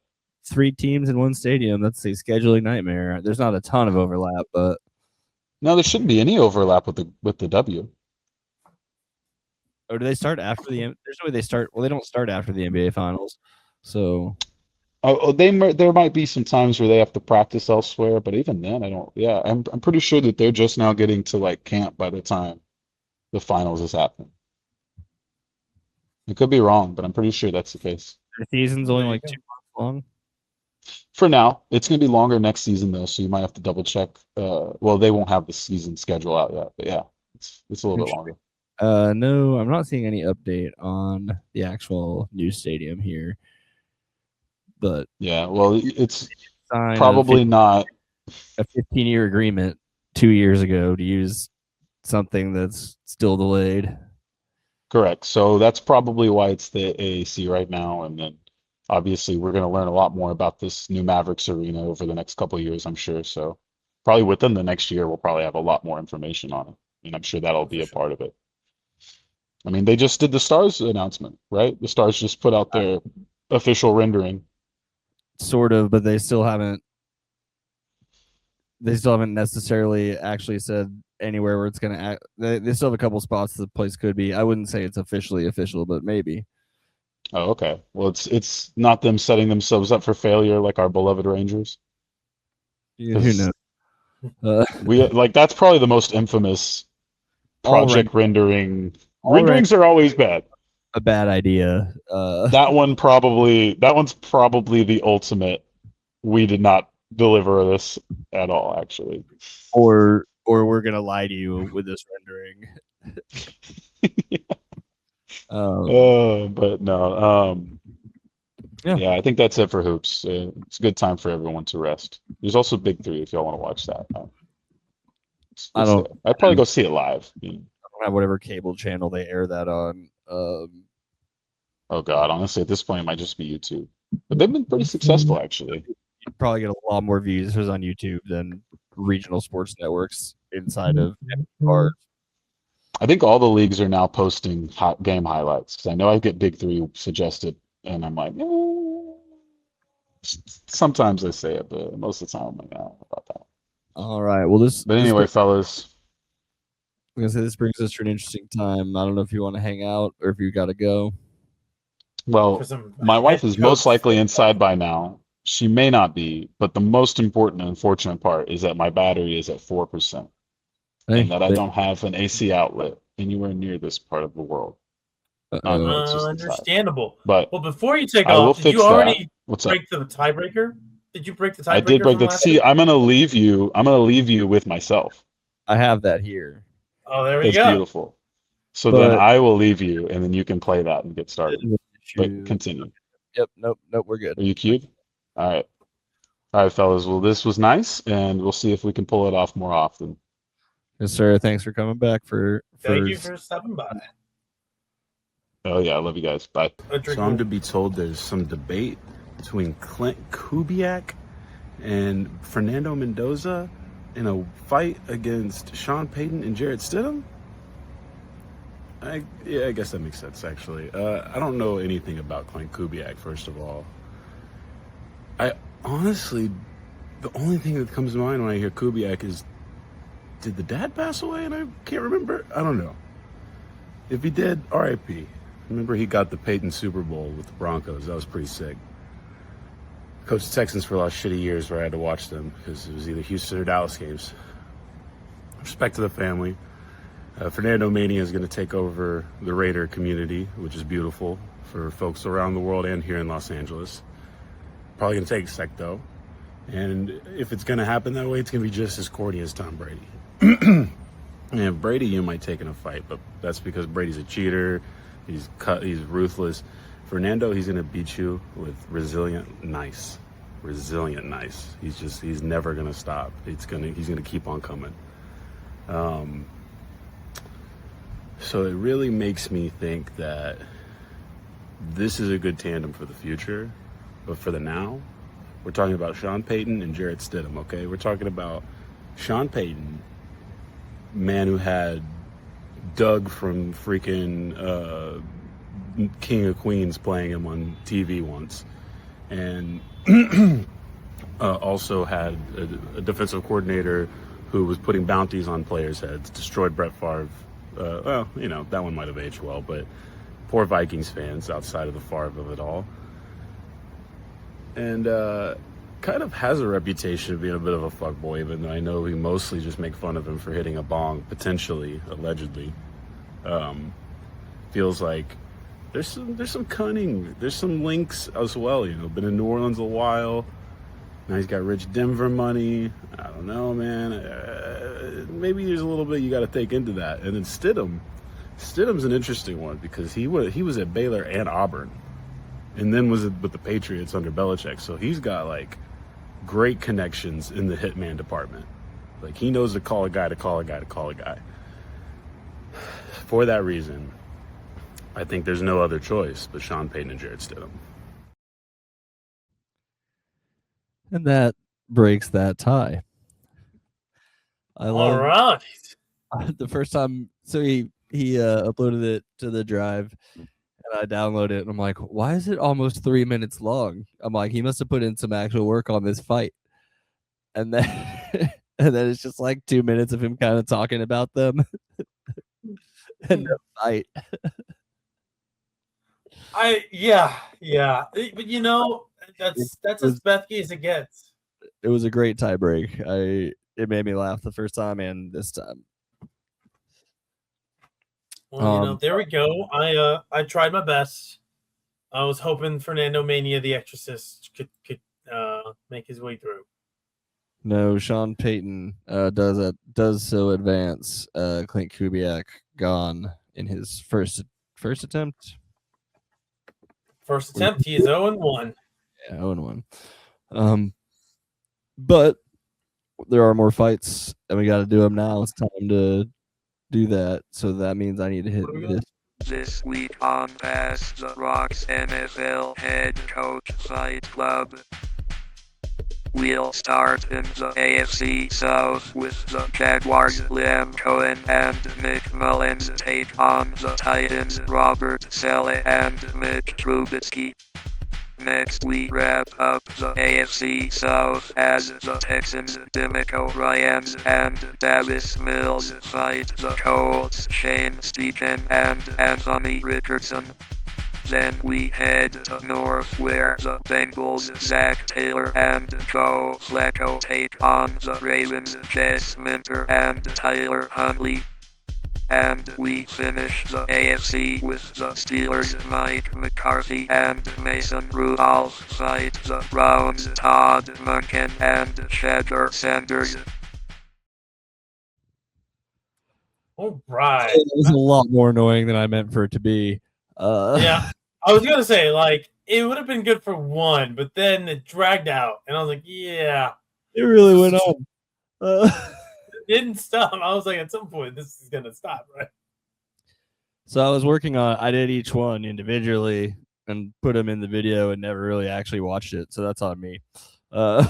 3 teams in one stadium. That's a scheduling nightmare. There's not a ton of overlap, but no, there shouldn't be any overlap with the W. do they start after the? There's no way they start. Well, they don't start after the NBA finals. So there might be some times where they have to practice elsewhere, but even then, I don't. Yeah, I'm pretty sure that they're just now getting to like camp by the time the finals is happening. I could be wrong, but I'm pretty sure that's the case. The season's only There you like go. 2 months long. For now, it's going to be longer next season though, so you might have to double check. Well, they won't have the season schedule out yet, but yeah, it's a little bit longer. No, I'm not seeing any update on the actual new stadium here. But Yeah, well, it's signed probably not. a 15-year agreement 2 years ago to use something that's still delayed. Correct. So that's probably why it's the AAC right now, and then obviously we're going to learn a lot more about this new Mavericks arena over the next couple of years, I'm sure. So probably within the next year, we'll probably have a lot more information on it, and I'm sure that'll be a part of it. I mean, they just did the Stars announcement, right? The Stars just put out their official rendering. Sort of, but they still haven't necessarily actually said anywhere where it's going to act. They still have a couple spots the place could be. I wouldn't say it's officially official, but maybe. Oh, okay. Well, it's not them setting themselves up for failure like our beloved Rangers. Who knows? We like that's probably the most infamous project rendering. Renderings are always bad. A bad idea. That one's probably the ultimate. We did not deliver this at all, actually. Or we're gonna lie to you with this rendering. But no. Yeah, I think that's it for hoops. It's a good time for everyone to rest. There's also Big Three if y'all want to watch that. I'd probably go see it live. I don't have whatever cable channel they air that on. Oh God, honestly, at this point, it might just be YouTube. But they've been pretty successful, actually. You'd probably get a lot more views on YouTube than regional sports networks inside of bars. I think all the leagues are now posting game highlights because I know I get Big Three suggested, and I'm like, sometimes I say it, but most of the time I'm like, oh, about that. All right. Well, But anyway, fellas, I'm gonna say this brings us to an interesting time. I don't know if you want to hang out or if you got to go. Well, my wife is most likely inside by now. She may not be, but the most important and unfortunate part is that my battery is at 4%, and that I don't have an AC outlet anywhere near this part of the world. Understandable. But well, before you take I will off, did fix you already What's break the tiebreaker? Did you break the tiebreaker? I did break the. See, I'm gonna leave you with myself. I have that here. Oh, there we go. That's beautiful. So then I will leave you, and then you can play that and get started. But continue. Yep. Nope. We're good. Are you queued? All right, fellas. Well, this was nice, and we'll see if we can pull it off more often. Yes, sir. Thanks for coming back. Thank you for stopping by. Oh yeah, I love you guys. Bye. So I'm to be told there's some debate between Clint Kubiak and Fernando Mendoza in a fight against Sean Payton and Jarrett Stidham. I guess that makes sense, actually. I don't know anything about Clint Kubiak, first of all. I honestly, the only thing that comes to mind when I hear Kubiak is, did the dad pass away? And I can't remember. I don't know. If he did, RIP. Remember he got the Peyton Super Bowl with the Broncos. That was pretty sick. Coached the Texans for a lot of shitty years where I had to watch them because it was either Houston or Dallas games. Respect to the family. Fernando Mania is going to take over the Raider community, which is beautiful for folks around the world and here in Los Angeles. Probably going to take a sec, though. And if it's going to happen that way, it's going to be just as corny as Tom Brady. And Brady, you might take in a fight, but that's because Brady's a cheater. He's ruthless. Fernando, he's going to beat you with resilient nice. He's never going to stop. He's going to keep on coming. So it really makes me think that this is a good tandem for the future, but for the now, we're talking about Sean Payton and Jarrett Stidham, okay? We're talking about Sean Payton, man who had Doug from freaking King of Queens playing him on TV once, and also had a defensive coordinator who was putting bounties on players' heads, destroyed Brett Favre. Well, that one might have aged well, but poor Vikings fans outside of the Favre of it all. and kind of has a reputation of being a bit of a fuckboy, even though I know we mostly just make fun of him for hitting a bong, potentially, allegedly. Feels like there's some cunning, there's some links as well. Been in New Orleans a while. Now he's got rich Denver money. I don't know, man. Maybe there's a little bit you got to take into that. And then Stidham's an interesting one because he was at Baylor and Auburn, and then was with the Patriots under Belichick. So he's got like great connections in the hitman department. Like he knows to call a guy to call a guy to call a guy. For that reason, I think there's no other choice but Sean Payton and Jarrett Stidham. And that breaks that tie. All right. The first time, so he uploaded it to the drive, and I downloaded it, and I'm like, why is it almost 3 minutes long? I'm like, he must have put in some actual work on this fight. And then and then it's just like 2 minutes of him kind of talking about them and the fight. Yeah. But that's as Bethke as it gets. It was a great tie break. It made me laugh the first time and this time. Well, there we go. I tried my best. I was hoping Fernando Mania the Exorcist could make his way through. No, Sean Payton does so advance Clint Kubiak gone in his first attempt. First attempt, he is 0-1. Yeah, 0-1. But there are more fights, and we got to do them now. It's time to do that. So that means I need to hit this. This week on Pass the Rocks NFL Head Coach Fight Club. We'll start in the AFC South with the Jaguars' Liam Cohen and Nick Mullins take on the Titans' Robert Saleh and Mitch Trubisky. Next, we wrap up the AFC South as the Texans' D'Amico Ryans and Davis Mills fight the Colts' Shane Steichen and Anthony Richardson. Then we head to north where the Bengals' Zach Taylor and Joe Flacco take on the Ravens' Jess Minter and Tyler Huntley. And we finish the AFC with the Steelers' Mike McCarthy and Mason Rudolph fight the Browns' Todd Monken and Shedder Sanders. All right. It was a lot more annoying than I meant for it to be. Yeah, I was gonna say it would have been good for one, but then it dragged out, and I was like, yeah, it really went on. It didn't stop. I was like, at some point, this is gonna stop, right? So I did each one individually and put them in the video and never really actually watched it. So that's on me. No,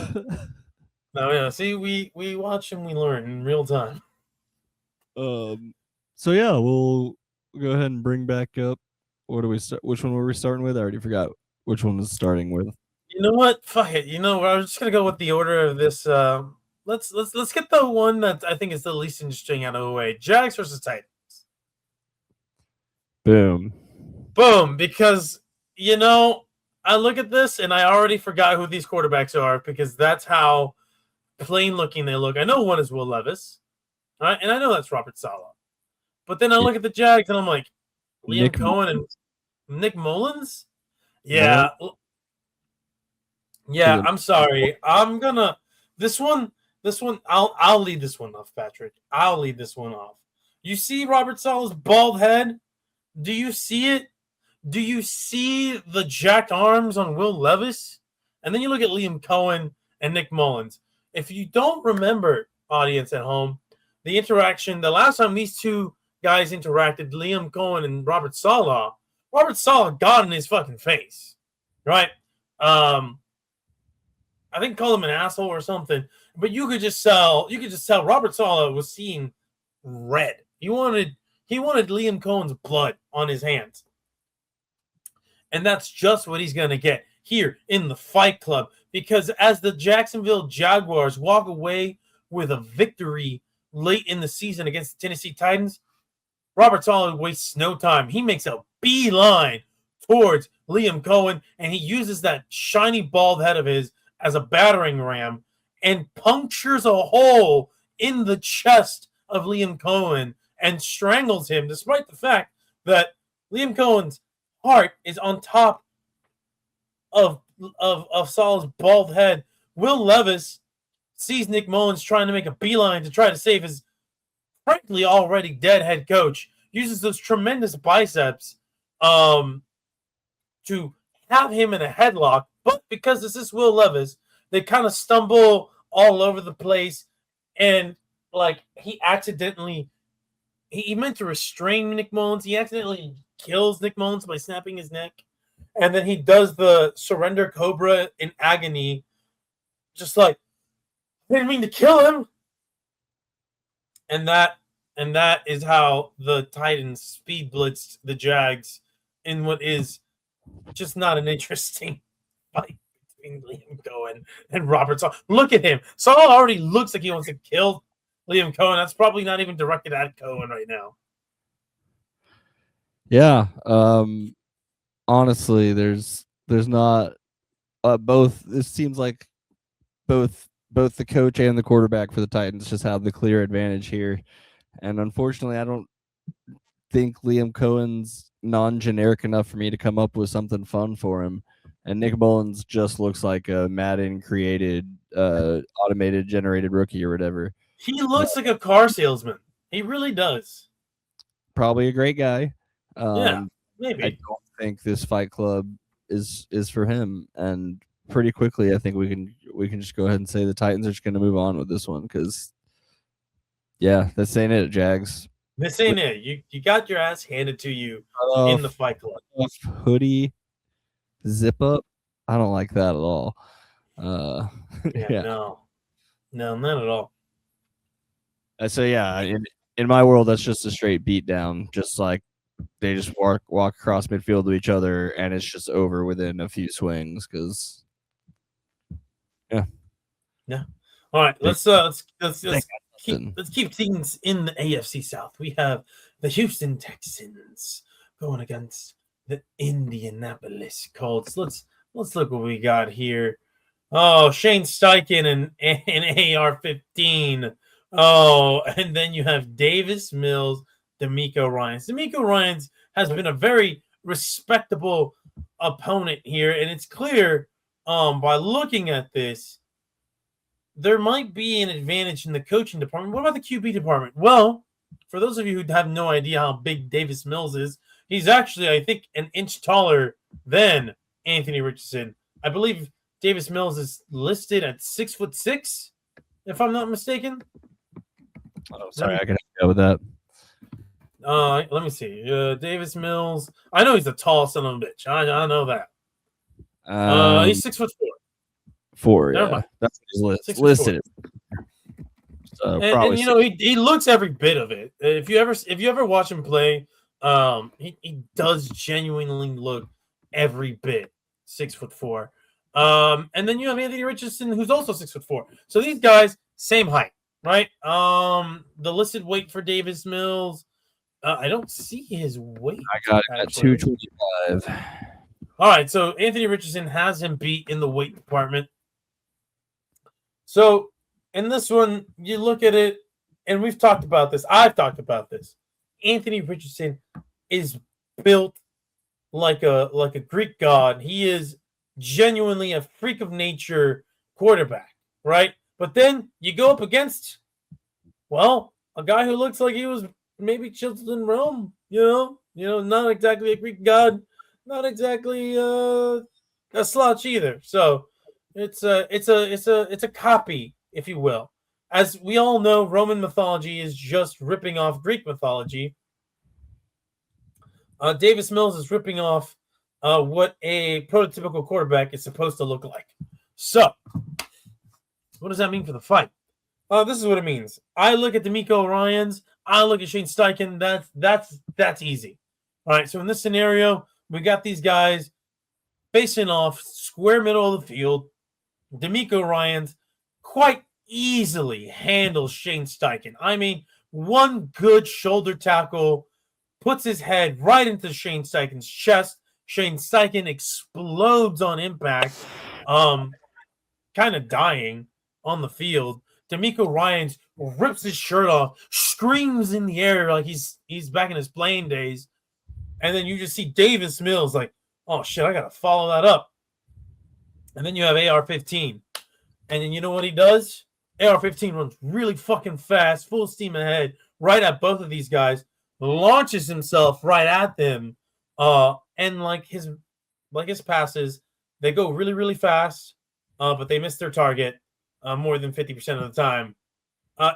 yeah. See, we watch and we learn in real time. So yeah, we'll go ahead and bring back up. What do we start? Which one were we starting with? I already forgot which one was starting with. You know what? Fuck it. I was just gonna go with the order of this. Let's get the one that I think is the least interesting out of the way. Jags versus Titans. Boom. Because I look at this and I already forgot who these quarterbacks are because that's how plain looking they look. I know one is Will Levis, all right, and I know that's Robert Saleh. But then I look at the Jags and I'm like, Liam Cohen and Nick Mullins? Yeah. Yeah, I'm sorry. I'm gonna this one, I'll lead this one off, Patrick. I'll lead this one off. You see Robert Saleh's bald head? Do you see it? Do you see the jacked arms on Will Levis? And then you look at Liam Cohen and Nick Mullins. If you don't remember, audience at home, the interaction, the last time these two guys interacted, Liam Cohen and Robert Saleh got in his fucking face, right? I think call him an asshole or something, but you could just tell Robert Saleh was seeing red. He wanted Liam Cohen's blood on his hands. And that's just what he's going to get here in the Fight Club, because as the Jacksonville Jaguars walk away with a victory late in the season against the Tennessee Titans, Robert Saleh wastes no time. He makes a beeline towards Liam Cohen, and he uses that shiny bald head of his as a battering ram and punctures a hole in the chest of Liam Cohen and strangles him, despite the fact that Liam Cohen's heart is on top of Saul's bald head. Will Levis sees Nick Mullins trying to make a beeline to try to save his frankly already dead head coach, uses those tremendous biceps to have him in a headlock. But because this is Will Levis, they kind of stumble all over the place. And like he meant to restrain Nick Mullins. He accidentally kills Nick Mullins by snapping his neck. And then he does the surrender cobra in agony. Just like, I didn't mean to kill him. And that is how the Titans speed blitzed the Jags in what is just not an interesting fight between Liam Cohen and Robert Saul. Look at him. Saul already looks like he wants to kill Liam Cohen. That's probably not even directed at Cohen right now. Yeah. Honestly, there's not both. It seems like both the coach and the quarterback for the Titans just have the clear advantage here. And unfortunately, I don't think Liam Cohen's non-generic enough for me to come up with something fun for him. And Nick Mullins just looks like a Madden created, automated generated rookie or whatever. He looks like a car salesman. He really does. Probably a great guy. Yeah, maybe. I don't think this Fight Club is for him. And pretty quickly, I think we can just go ahead and say the Titans are just going to move on with this one because, yeah, this ain't it, Jags. This ain't it. You got your ass handed to you in the Fight Club. Hoodie, zip up. I don't like that at all. Yeah. No, not at all. So yeah, in my world, that's just a straight beat down. Just like they just walk across midfield to each other, and it's just over within a few swings. Because yeah. All right, let's keep things in the AFC South. We have the Houston Texans going against the Indianapolis Colts. Let's look what we got here. Oh, Shane Steichen and AR-15. Oh, and then you have Davis Mills, D'Amico Ryans. D'Amico Ryans has been a very respectable opponent here, and it's clear by looking at this, there might be an advantage in the coaching department. What about the QB department? Well, for those of you who have no idea how big Davis Mills is, he's actually, I think, an inch taller than Anthony Richardson. I believe Davis Mills is listed at 6'6", if I'm not mistaken. Oh, sorry, I can go with that. Let me see. Davis Mills. I know he's a tall son of a bitch. I know that. He's 6'4". 4, yeah. That's what he's listed. And you know, he looks every bit of it. If you ever watch him play, he does genuinely look every bit 6'4". And then you have Anthony Richardson, who's also 6'4". So these guys, same height, right? The listed weight for Davis Mills, I don't see his weight. I got it at 225. All right, so Anthony Richardson has him beat in the weight department. So in this one, you look at it, and we've talked about this. I've talked about this. Anthony Richardson is built like a Greek god. He is genuinely a freak of nature quarterback, right? But then you go up against, well, a guy who looks like he was maybe chiseled in Rome, you know, not exactly a Greek god, not exactly a slouch either. So it's a copy, if you will. As we all know, Roman mythology is just ripping off Greek mythology. Davis Mills is ripping off what a prototypical quarterback is supposed to look like. So, what does that mean for the fight? This is what it means. I look at D'Amico Ryans. I look at Shane Steichen. That's easy. All right. So in this scenario, we got these guys facing off, square middle of the field. D'Amico Ryans quite easily handles Shane Steichen. I mean, one good shoulder tackle puts his head right into Shane Steichen's chest. Shane Steichen explodes on impact, kind of dying on the field. D'Amico Ryans rips his shirt off, screams in the air like he's back in his playing days. And then you just see Davis Mills like, oh shit, I gotta follow that up. And then you have AR-15. And then you know what he does? AR-15 runs really fucking fast, full steam ahead, right at both of these guys, launches himself right at them. And like his passes, they go really, really fast, but they miss their target more than 50% of the time.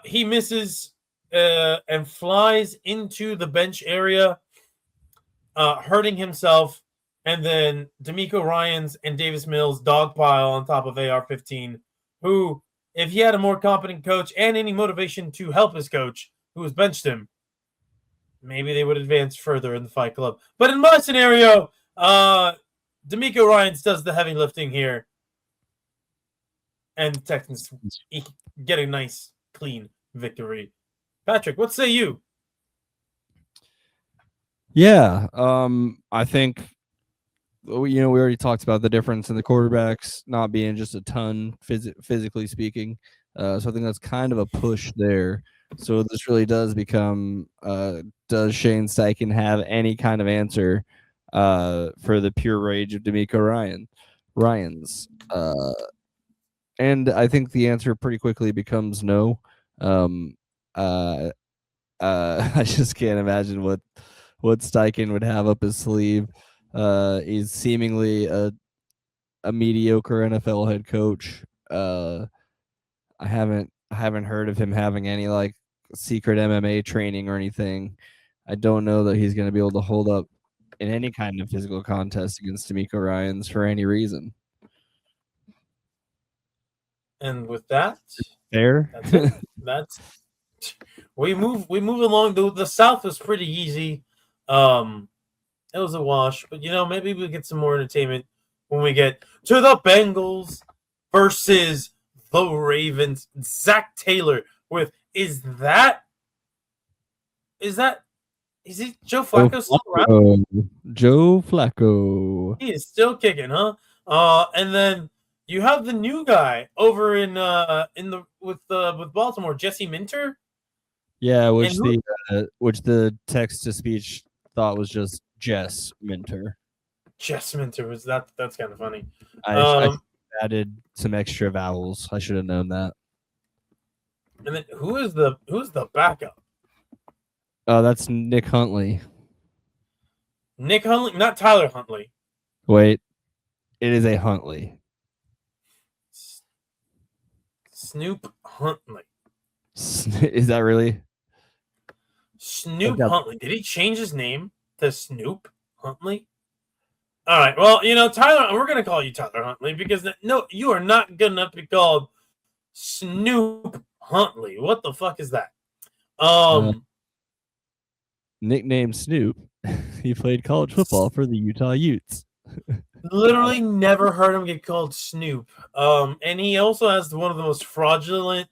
He misses and flies into the bench area, hurting himself. And then D'Amico Ryans and Davis Mills dogpile on top of AR-15, who, if he had a more competent coach and any motivation to help his coach, who has benched him, maybe they would advance further in the Fight Club. But in my scenario, D'Amico Ryans does the heavy lifting here. And the Texans get a nice, clean victory. Patrick, what say you? Yeah, I think we already talked about the difference in the quarterbacks not being just a ton physically speaking. So I think that's kind of a push there. So this really does become, does Shane Steichen have any kind of answer for the pure rage of D'Amico Ryans? And I think the answer pretty quickly becomes no. I just can't imagine what Steichen would have up his sleeve. He's seemingly a mediocre NFL head coach. I haven't heard of him having any like secret MMA training or anything. I don't know that he's going to be able to hold up in any kind of physical contest against D'Amico Ryans for any reason. And with that, fair. That's it. That's we move along. The South was pretty easy. It was a wash, but maybe we'll get some more entertainment when we get to the Bengals versus the Ravens. Zach Taylor with is he Joe Flacco still around? Joe Flacco. He is still kicking, huh? And then you have the new guy over with Baltimore, Jesse Minter. Yeah, which the text to speech thought was just Jess Minter. Jess Minter was that's kind of funny. I added some extra vowels. I should have known that. And then who's the backup? That's Nick Huntley. Nick Huntley, not Tyler Huntley. Wait, it is a Huntley. Snoop Huntley. Is that really? Snoop Huntley. Did he change his name to Snoop Huntley? All right. Well, Tyler, we're going to call you Tyler Huntley because no, you are not good enough to be called Snoop Huntley. What the fuck is that? Nicknamed Snoop. He played college football for the Utah Utes. Literally never heard him get called Snoop. And he also has one of the most fraudulent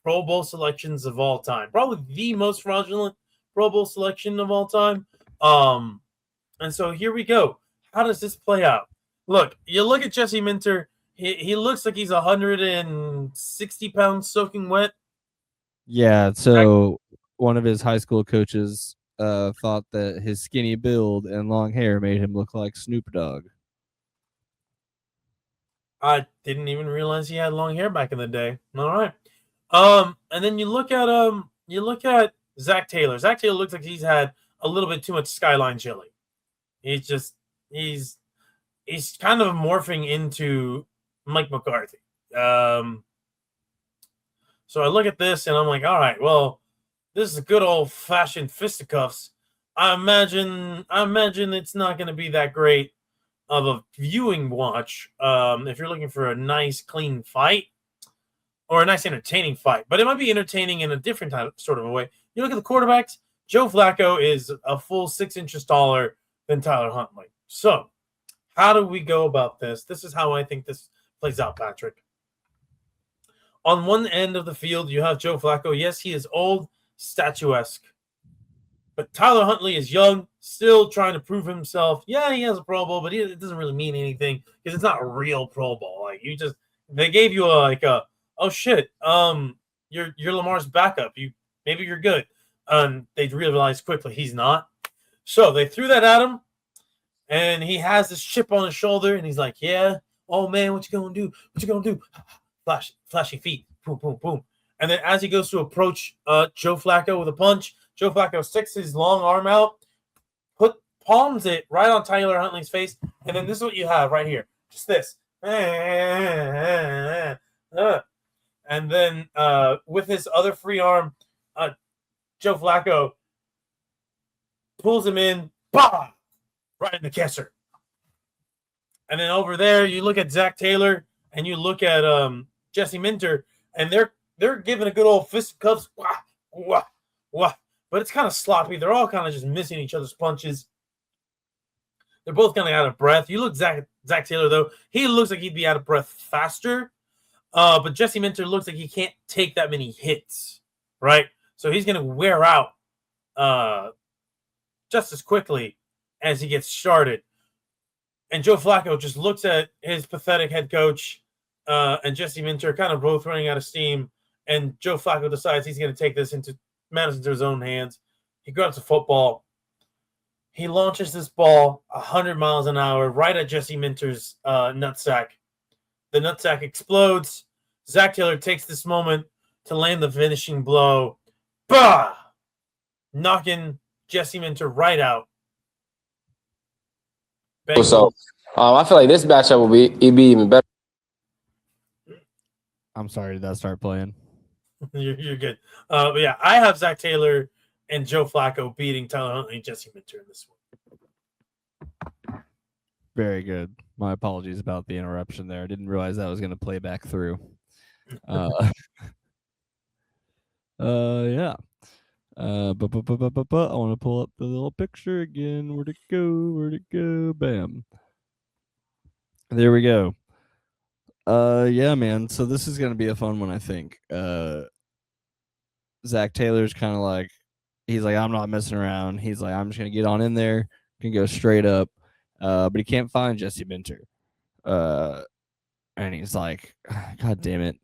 Pro Bowl selections of all time. Probably the most fraudulent Pro Bowl selection of all time. And so here we go. How does this play out? Look, you look at Jesse Minter. He looks like he's 160 pounds soaking wet. Yeah, so one of his high school coaches thought that his skinny build and long hair made him look like Snoop Dogg. I didn't even realize he had long hair back in the day. All right. And then you look at Zach Taylor. Zach Taylor looks like he's had a little bit too much Skyline chili. He's kind of morphing into Mike McCarthy. So I look at this and I'm like, all right, well, this is a good old fashioned fisticuffs. I imagine it's not going to be that great of a viewing watch if you're looking for a nice, clean fight or a nice, entertaining fight. But it might be entertaining in a different sort of a way. You look at the quarterbacks, Joe Flacco is a full 6 inches taller than Tyler Huntley. So how do we go about this? This is how I think this plays out, Patrick. On one end of the field, you have Joe Flacco. Yes, he is old, statuesque. But Tyler Huntley is young, still trying to prove himself. Yeah, he has a Pro Bowl, but it doesn't really mean anything because it's not a real Pro Bowl. Like they gave you oh shit, you're Lamar's backup. Maybe you're good. They realized quickly he's not. So they threw that at him, and he has this chip on his shoulder, and he's like, "Yeah, oh man, what you gonna do? What you gonna do?" Flashy feet, boom, boom, boom. And then as he goes to approach Joe Flacco with a punch, Joe Flacco sticks his long arm out, palms it right on Tyler Huntley's face, and then this is what you have right here. Just this. And then with his other free arm, Joe Flacco pulls him in, bah, right in the kisser. And then over there, you look at Zach Taylor and you look at Jesse Minter, and they're giving a good old fist cuffs. Wah, wah, wah. But it's kind of sloppy. They're all kind of just missing each other's punches. They're both kind of out of breath. You look Zach Taylor, though. He looks like he'd be out of breath faster. But Jesse Minter looks like he can't take that many hits, right? So he's going to wear out just as quickly as he gets started. And Joe Flacco just looks at his pathetic head coach and Jesse Minter kind of both running out of steam. And Joe Flacco decides he's going to take this into matters into his own hands. He grabs a football. He launches this ball 100 miles an hour right at Jesse Minter's nutsack. The nutsack explodes. Zach Taylor takes this moment to land the finishing blow. Bah! Knocking Jesse Minter right out. Bang. So I feel like this matchup will be even better. I'm sorry, did that start playing? You're good. But yeah, I have Zach Taylor and Joe Flacco beating Tyler Huntley and Jesse Minter in this one. Very good. My apologies about the interruption there. I didn't realize that was going to play back through. Yeah. But I want to pull up the little picture again. Where'd it go? Bam. There we go. Yeah, man. So this is going to be a fun one, I think. Zach Taylor's kind of like, he's like, I'm not messing around. He's like, I'm just going to get on in there, can go straight up. But he can't find Jesse Minter. And he's like, God damn it.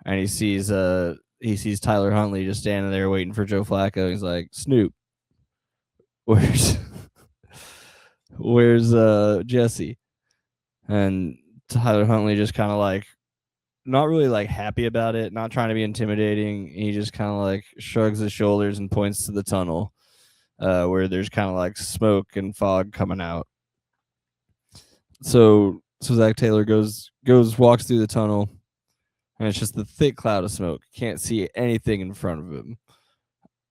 And he sees Tyler Huntley just standing there waiting for Joe Flacco. He's like, Snoop, where's Jesse? And Tyler Huntley just kind of like, not really like happy about it, not trying to be intimidating. He just kind of like shrugs his shoulders and points to the tunnel where there's kind of like smoke and fog coming out. So Zach Taylor walks through the tunnel, and it's just a thick cloud of smoke. Can't see anything in front of him.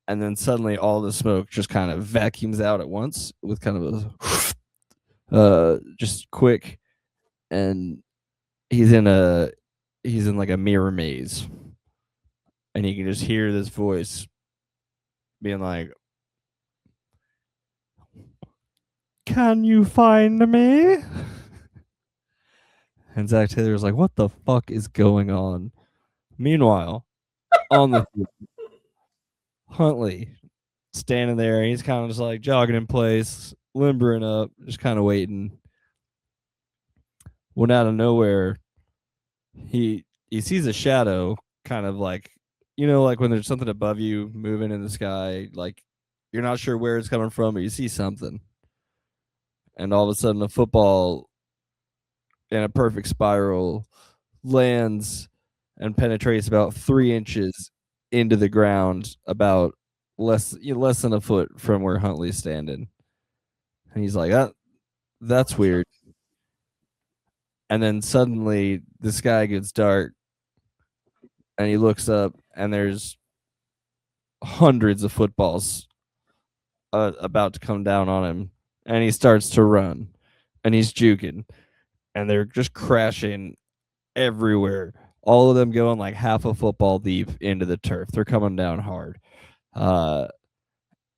And then suddenly all the smoke just kind of vacuums out at once with kind of a just quick, and he's in like a mirror maze. And you can just hear this voice being like, "Can you find me?" And Zach Taylor's like, "What the fuck is going on?" Meanwhile, on the field, Huntley standing there, and he's kind of just like jogging in place, limbering up, just kind of waiting. When out of nowhere, he sees a shadow, kind of like, like when there's something above you moving in the sky, like you're not sure where it's coming from, but you see something. And all of a sudden, a football in a perfect spiral lands and penetrates about 3 inches into the ground, about less than a foot from where Huntley's standing. And he's like, that's weird. And then suddenly the sky gets dark, and he looks up, and there's hundreds of footballs about to come down on him. And he starts to run, and he's juking, and they're just crashing everywhere. All of them going like half a football deep into the turf. They're coming down hard. And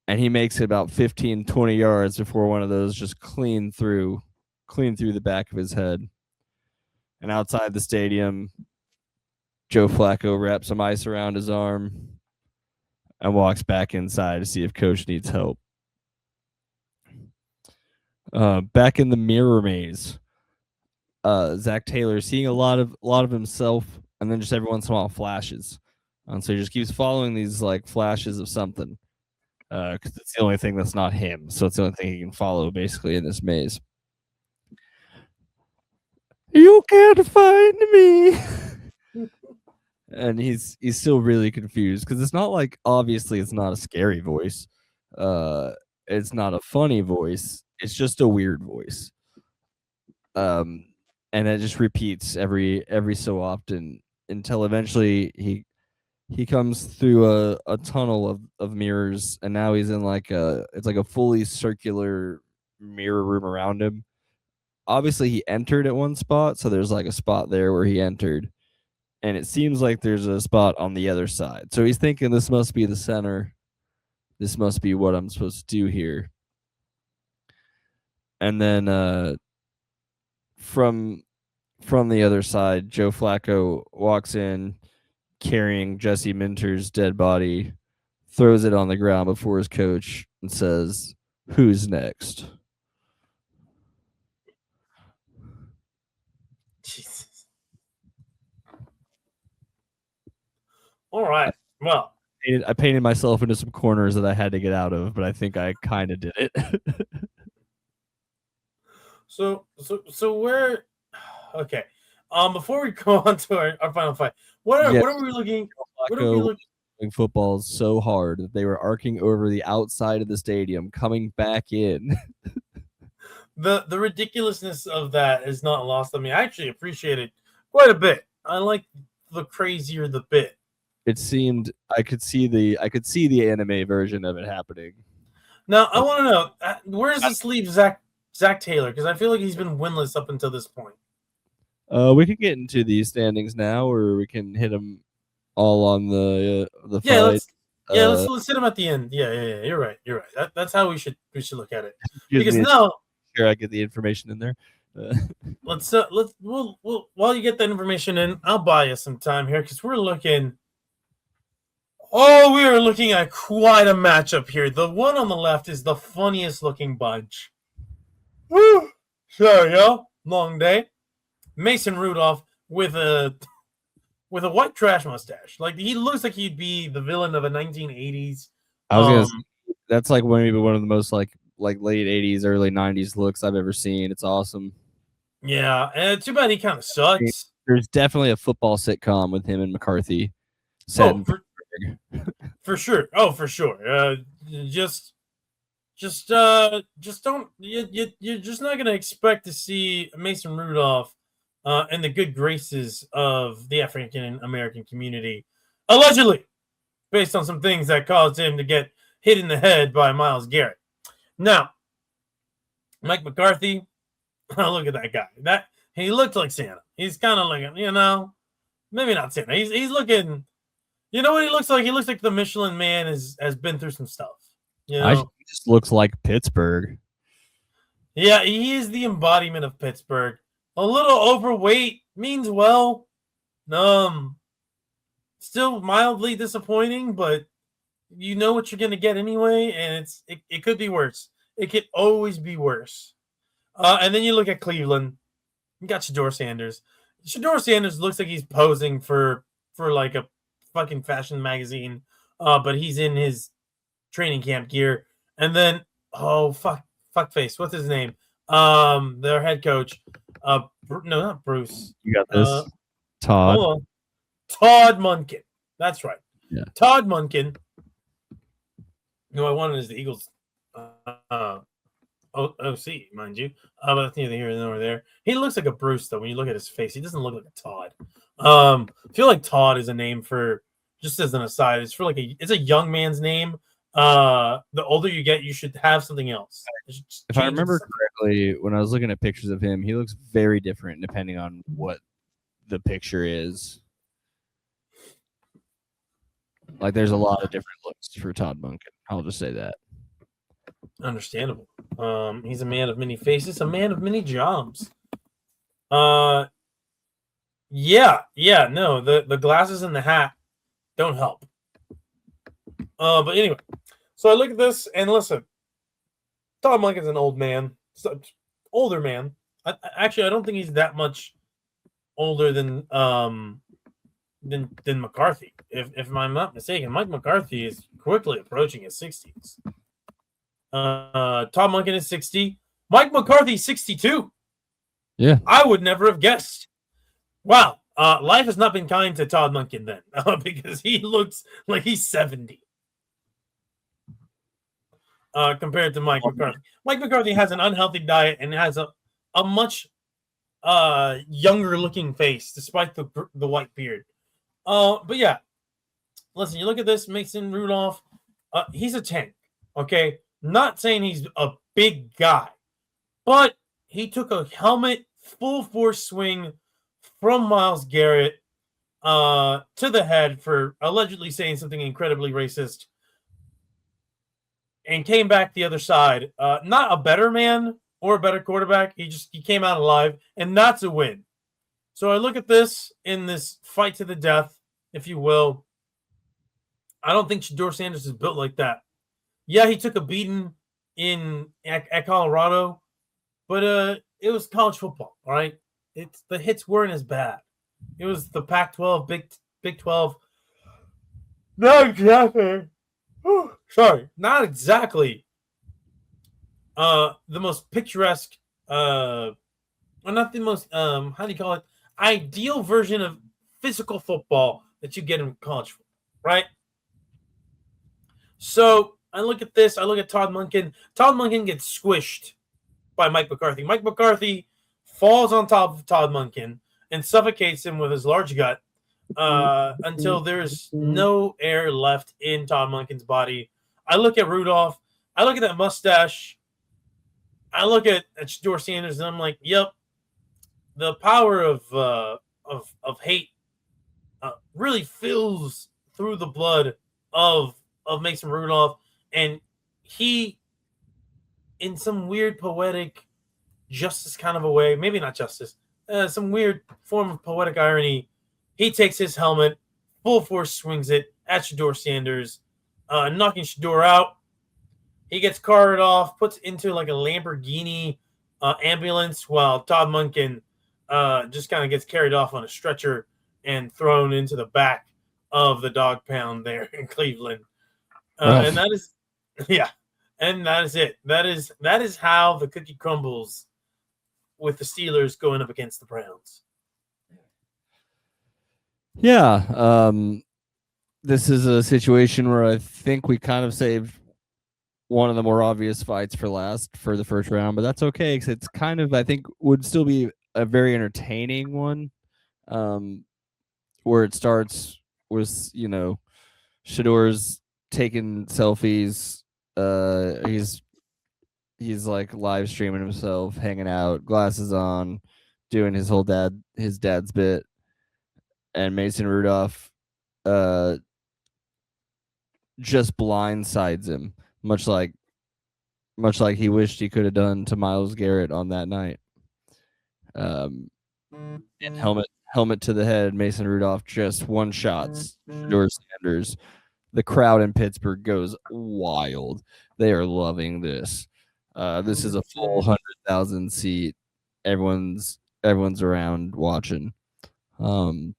he makes it about 15, 20 yards before one of those just clean through the back of his head. And outside the stadium, Joe Flacco wraps some ice around his arm, and walks back inside to see if Coach needs help. Back in the mirror maze, Zach Taylor seeing a lot of himself, and then just every once in a while flashes. And so he just keeps following these like flashes of something, because it's the only thing that's not him. So it's the only thing he can follow basically in this maze. You can't find me. And he's still really confused because it's not like, obviously it's not a scary voice. It's not a funny voice. It's just a weird voice. And it just repeats every so often until eventually he comes through a tunnel of mirrors, and now he's in it's like a fully circular mirror room around him. Obviously he entered at one spot, so there's like a spot there where he entered, and it seems like there's a spot on the other side. So he's thinking this must be the center. This must be what I'm supposed to do here. And then from the other side, Joe Flacco walks in carrying Jesse Minter's dead body, throws it on the ground before his coach, and says, "Who's next?" Jesus. All right. Well, I painted myself into some corners that I had to get out of, but I think I kind of did it. so where? Okay. Before we go on to our final fight, what are we looking? What are we looking? Football is so hard that they were arcing over the outside of the stadium, coming back in. The ridiculousness of that is not lost on me. I actually appreciate it quite a bit. I like the crazier the bit. It seemed I could see the anime version of it happening. Now I want to know, where does this leave Zach Taylor? Because I feel like he's been winless up until this point. We can get into these standings now, or we can hit them all on the fight. Let's hit them at the end. Yeah. You're right. That's how we should look at it. Because now, sure, I get the information in there. Let's while you get that information in, I'll buy you some time here because we are looking at quite a matchup here. The one on the left is the funniest looking bunch. Woo! Sure, yo. Long day. Mason Rudolph with a white trash mustache. Like, he looks like he'd be the villain of a 1980s. I was gonna say, that's like maybe one of the most like late 80s, early 90s looks I've ever seen. It's awesome. Yeah, and too bad he kind of sucks. There's definitely a football sitcom with him and McCarthy. For sure. Oh, for sure. Just don't. You're just not gonna expect to see Mason Rudolph in the good graces of the African American community, allegedly, based on some things that caused him to get hit in the head by Myles Garrett. Now, Mike McCarthy, look at that guy. He looked like Santa. He's kind of like, maybe not Santa. He's looking. You know what he looks like? He looks like the Michelin Man has been through some stuff. He just looks like Pittsburgh. Yeah, he is the embodiment of Pittsburgh. A little overweight means well. Still mildly disappointing, but you know what you're gonna get anyway, and it could be worse. It could always be worse. And then you look at Cleveland. You got Shedeur Sanders. Shedeur Sanders looks like he's posing for like a fucking fashion magazine, but he's in his training camp gear. And then fuckface, what's his name? Their head coach. No, not Bruce. You got this. Todd. Hold on. Todd Monken. That's right. Yeah. Todd Monken, who I wanted as the Eagles OC, mind you. But that's neither here nor there. He looks like a Bruce, though, when you look at his face. He doesn't look like a Todd. I feel like Todd is a name for, just as an aside, it's a young man's name. The older you get, you should have something else. If I remember correctly, when I was looking at pictures of him, he looks very different depending on what the picture is. Like, there's a lot of different looks for Todd Monken. I'll just say that. Understandable. He's a man of many faces, a man of many jobs. No, the glasses and the hat don't help. But anyway, so I look at this and listen. Todd Monken's an old man, older man. Actually, I don't think he's that much older than McCarthy. If I'm not mistaken, Mike McCarthy is quickly approaching his 60s. Todd Monken is 60. Mike McCarthy 62. Yeah. I would never have guessed. Wow. Life has not been kind to Todd Monken then, because he looks like he's 70. Compared to Mike McCarthy. Mike McCarthy has an unhealthy diet and has a much younger looking face despite the white beard. But yeah, listen, you look at this Mason Rudolph, he's a tank, okay? Not saying he's a big guy, but he took a helmet full force swing from Myles Garrett to the head for allegedly saying something incredibly racist, and came back the other side. Not a better man or a better quarterback. He came out alive, and that's a win. So I look at this in this fight to the death, if you will. I don't think Shedeur Sanders is built like that. Yeah, he took a beating at Colorado, but it was college football, all right? The hits weren't as bad. It was the Pac-12, Big 12. Not exactly. Sorry, not exactly the most picturesque, or not the most, how do you call it? Ideal version of physical football that you get in college football, right? So I look at this. I look at Todd Monken. Todd Monken gets squished by Mike McCarthy. Mike McCarthy falls on top of Todd Monken and suffocates him with his large gut until there's no air left in Todd Monken's body. I look at Rudolph. I look at that mustache. I look at Shedeur Sanders, and I'm like, yep, the power of hate really fills through the blood of Mason Rudolph, and he, in some weird poetic justice kind of a way, maybe not justice, some weird form of poetic irony, he takes his helmet, full force swings it at Shedeur Sanders, knocking Shedeur out. He gets carted off, puts into like a Lamborghini ambulance, while Todd Monken just kind of gets carried off on a stretcher and thrown into the back of the dog pound there in Cleveland. And that is, yeah, and that is it. That is how the cookie crumbles with the Steelers going up against the Browns. Yeah, this is a situation where I think we kind of saved one of the more obvious fights for last for the first round, but that's okay because it's kind of, I think, would still be a very entertaining one, where it starts with, Shedeur's taking selfies. He's like live streaming himself, hanging out, glasses on, doing his dad's bit, and Mason Rudolph just blindsides him, much like he wished he could have done to Myles Garrett on that night. And helmet to the head, Mason Rudolph just one shots Shedeur Sanders. The crowd in Pittsburgh goes wild. They are loving this. This is a full 100,000 seat. Everyone's around watching. And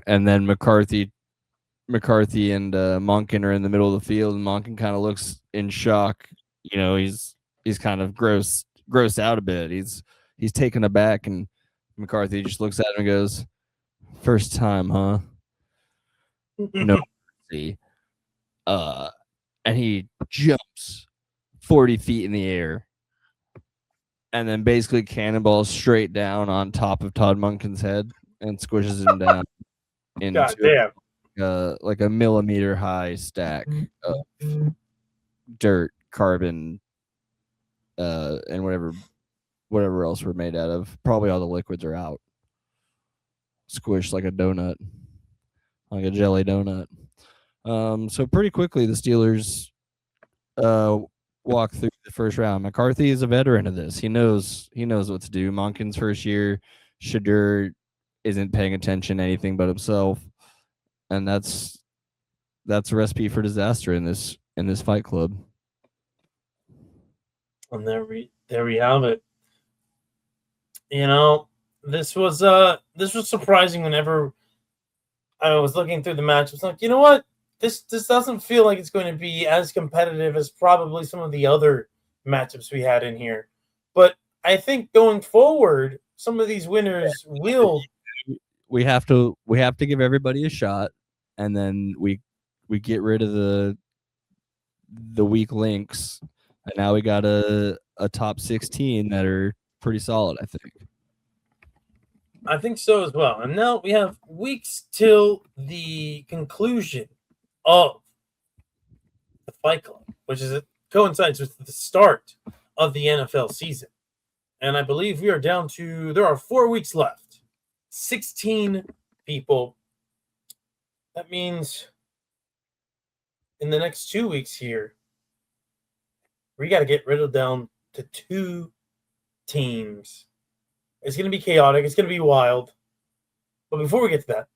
then McCarthy and Monken are in the middle of the field, and Monken kind of looks in shock. He's kind of grossed out a bit. He's taken aback, and McCarthy just looks at him and goes, "First time, huh?" No. And he jumps 40 feet in the air and then basically cannonballs straight down on top of Todd Monken's head and squishes him down into like a millimeter high stack of dirt, carbon, and whatever else we're made out of. Probably all the liquids are out. Squished like a donut, like a jelly donut. So pretty quickly the Steelers walk through the first round. McCarthy is a veteran of this. He knows what to do. Monken's first year, Shedeur isn't paying attention to anything but himself, and that's that's a recipe for disaster in this Fight Club. And there we have it. This was surprising whenever I was looking through the match. It's like, you know what? This doesn't feel like it's going to be as competitive as probably some of the other matchups we had in here. But I think going forward, some of these winners will. We have to give everybody a shot, and then we get rid of the weak links, and now we got a top 16 that are pretty solid, I think. I think so as well. And now we have weeks till the conclusion of the Fight Club, which coincides with the start of the NFL season. And I believe we are down to, there are 4 weeks left. 16 people. That means in the next 2 weeks here, we got to get rid of down to 2 teams. It's going to be chaotic. It's going to be wild. But before we get to that,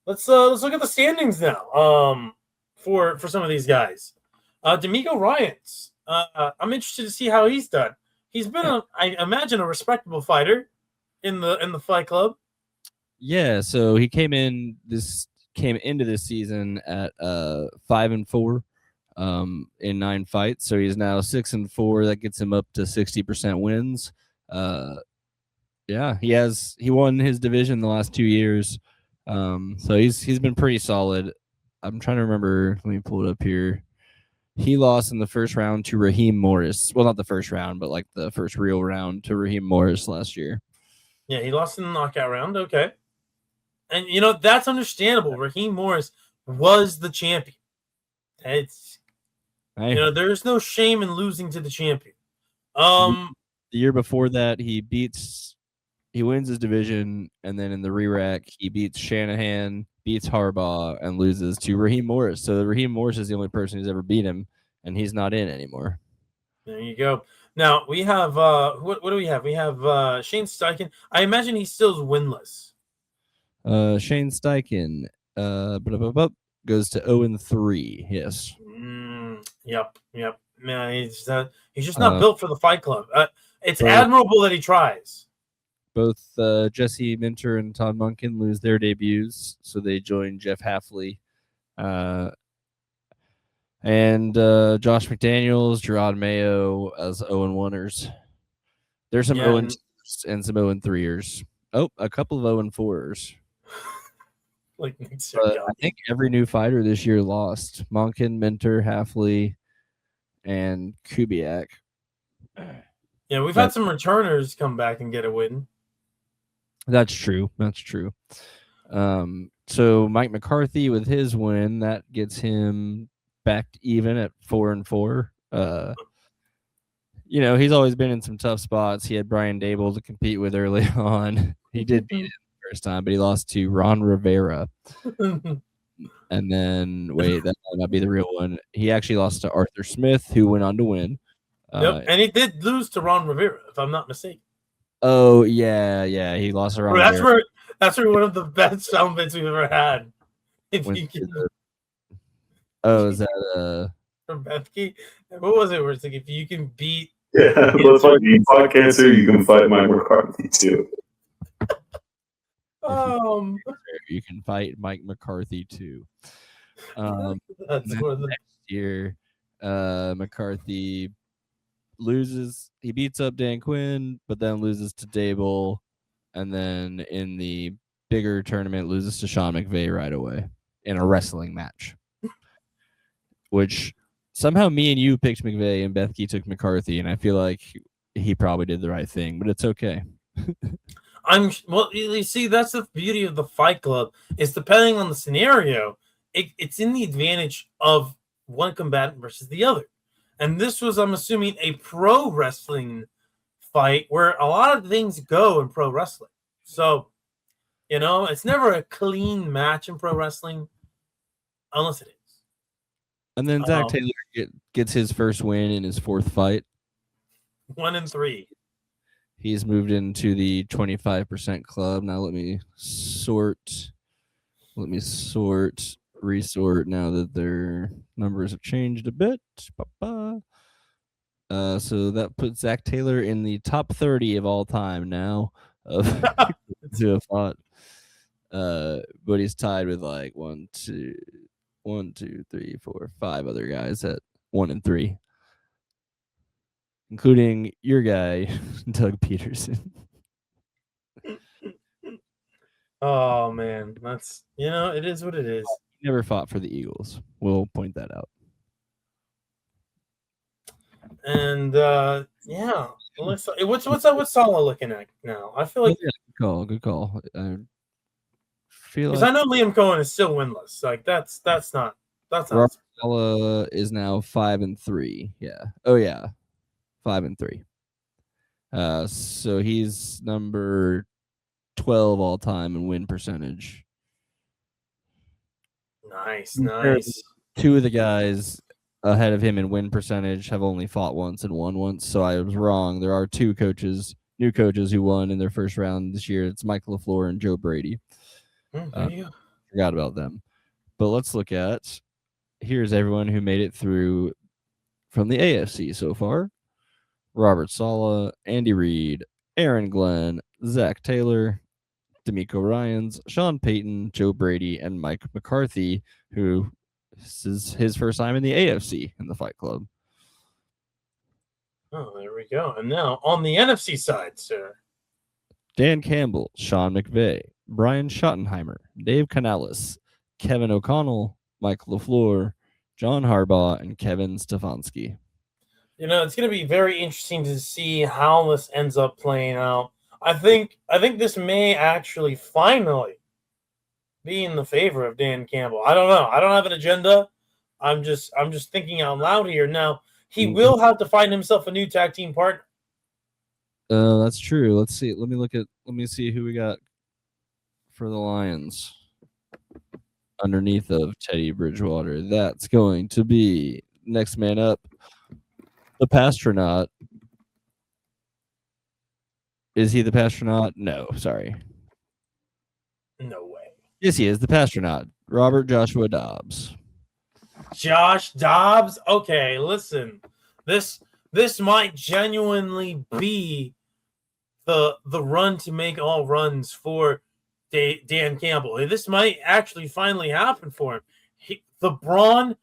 let's look at the standings now. For some of these guys, D'Amico Ryans. I'm interested to see how he's done. He's been, I imagine, a respectable fighter in the Fight Club. Yeah. So he came into this season at 5-4. In 9 fights, so he's now 6-4. That gets him up to 60% wins. Yeah, he won his division the last 2 years. So he's been pretty solid. I'm trying to remember. Let me pull it up here. He lost in the first round to Raheem Morris. Well, not the first round, but like the first real round to Raheem Morris last year. Yeah, he lost in the knockout round. Okay. And, that's understandable. Raheem Morris was the champion. There's no shame in losing to the champion. The year before that, he wins his division, and then in the re-rack, he beats Shanahan, beats Harbaugh, and loses to Raheem Morris. So Raheem Morris is the only person who's ever beat him, and he's not in anymore. There you go. Now, we have, what do we have? We have Shane Steichen. I imagine he still is winless. Shane Steichen goes to 0-3, yes. Yep. Man, he's just not built for the Fight Club. It's admirable that he tries. Both Jesse Minter and Todd Monken lose their debuts, so they join Jeff Halfley. And Josh McDaniels, Gerard Mayo as 0-1ers. There's some 0-2s and some 0-3ers. Oh, a couple of 0-4ers. I think every new fighter this year lost. Monken, Minter, Halfley, and Kubiak. Yeah, we've had some returners come back and get a win. That's true. So Mike McCarthy with his win, that gets him back even at 4-4. He's always been in some tough spots. He had Brian Dable to compete with early on. He did beat him the first time, but he lost to Ron Rivera. And then, wait, that might not be the real one. He actually lost to Arthur Smith, who went on to win. Yep, and he did lose to Ron Rivera, if I'm not mistaken. Oh, yeah. He lost to Ron Rivera. That's where one of the best sound bits we've ever had. Is that from Bethke? What was it? Where it's like, if you can beat... Yeah, let's fight you fight cancer, you can fight Mike McCarthy too. You can fight Mike McCarthy too. That's next year, McCarthy loses. He beats up Dan Quinn, but then loses to Dable, and then in the bigger tournament loses to Sean McVay right away in a wrestling match. Which somehow me and you picked McVay and Bethke took McCarthy, and I feel like he probably did the right thing, but it's okay. You see, that's the beauty of the Fight Club, is depending on the scenario, it's in the advantage of one combatant versus the other. And this was, I'm assuming, a pro wrestling fight where a lot of things go in pro wrestling. So, it's never a clean match in pro wrestling unless it is. And then Zach Taylor gets his first win in his 4th fight. 1-3. He's moved into the 25% club. Now let me sort. resort now that their numbers have changed a bit. So that puts Zach Taylor in the top 30 of all time now of to have fought. But he's tied with like 1, 2, 3, 4, 5 other guys at 1 and 3, including your guy, Doug Peterson. Oh man, that's it is what it is. He never fought for the Eagles. We'll point that out. And yeah, what's Salah looking at now? I feel like good call. I feel because like I know Liam Cohen is still winless. Like that's not. Robert Salah is now 5 and 3. Yeah. Oh yeah, 5 and 3. So he's number 12 all time in win percentage. Nice. Two of the guys ahead of him in win percentage have only fought once and won once. So I was wrong. There are new coaches who won in their first round this year. It's Mike LaFleur and Joe Brady. There you go. Forgot about them. But let's look at here's everyone who made it through from the AFC so far. Robert Saleh, Andy Reid, Aaron Glenn, Zach Taylor, D'Amico Ryans, Sean Payton, Joe Brady, and Mike McCarthy, who this is his first time in the AFC in the Fight Club. Oh, there we go. And now on the NFC side, sir. Dan Campbell, Sean McVay, Brian Schottenheimer, Dave Canales, Kevin O'Connell, Mike LaFleur, John Harbaugh, and Kevin Stefanski. It's going to be very interesting to see how this ends up playing out. I think this may actually finally be in the favor of Dan Campbell. I don't know. I don't have an agenda. I'm just thinking out loud here. Now, he will have to find himself a new tag team partner. That's true. Let's see. Let me see who we got for the Lions underneath of Teddy Bridgewater. That's going to be next man up, the Pastronaut. Is he the Pastronaut? No, sorry. No way. Yes, he is the Pastronaut. Robert Joshua Dobbs. Josh Dobbs? Okay, listen. This might genuinely be the run to make all runs for Dan Campbell. This might actually finally happen for him. The brawn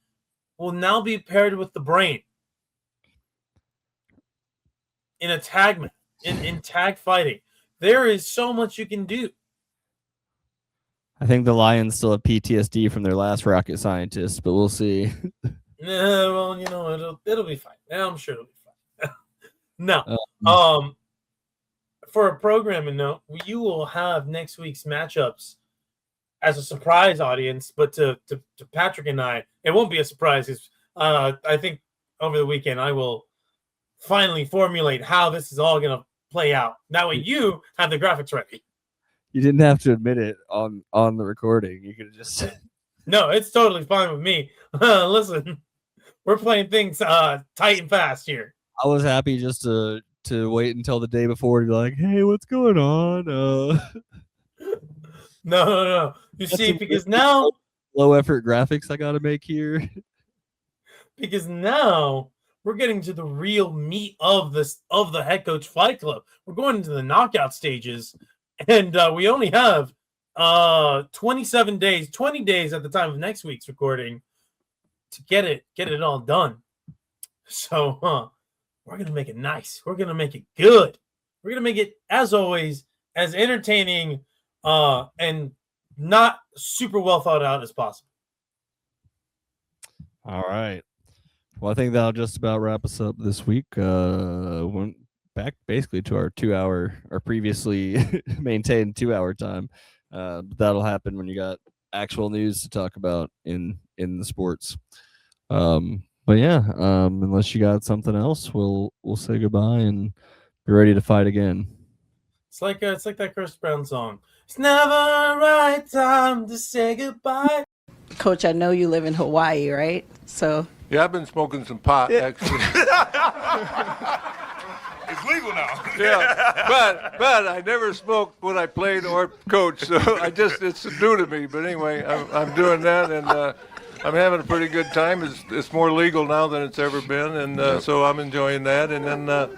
will now be paired with the brain in a tag match, in tag fighting. There is so much you can do. I think the Lions still have PTSD from their last rocket scientist, but we'll see. Well, it'll be fine. I'm sure it'll be fine. No. For a programming note, you will have next week's matchups as a surprise audience, but to Patrick and I, it won't be a surprise because I think over the weekend I will finally formulate how this is all going to play out. That way you have the graphics ready. You didn't have to admit it on the recording. You could have just No, it's totally fine with me. Listen, we're playing things tight and fast here. I was happy just to wait until the day before to be like, hey, what's going on? No. You see, because now low effort graphics I gotta make here. Because now we're getting to the real meat of the Head Coach Fight Club. We're going into the knockout stages, and we only have 27 days, 20 days at the time of next week's recording to get it all done. So we're gonna make it nice. We're gonna make it good. We're gonna make it, as always, as entertaining and not super well thought out as possible. All right. Well, I think that'll just about wrap us up this week. Went back basically to our previously maintained 2-hour time. That'll happen when you got actual news to talk about in the sports. But yeah, unless you got something else, we'll say goodbye and be ready to fight again. It's like that Chris Brown song. It's never the right time to say goodbye. Coach, I know you live in Hawaii, right? So yeah, I've been smoking some pot actually. Is it's legal now. Yeah, but I never smoked when I played or coached, so it's new to me. But anyway, I'm doing that, and I'm having a pretty good time. It's more legal now than it's ever been, and so I'm enjoying that. And then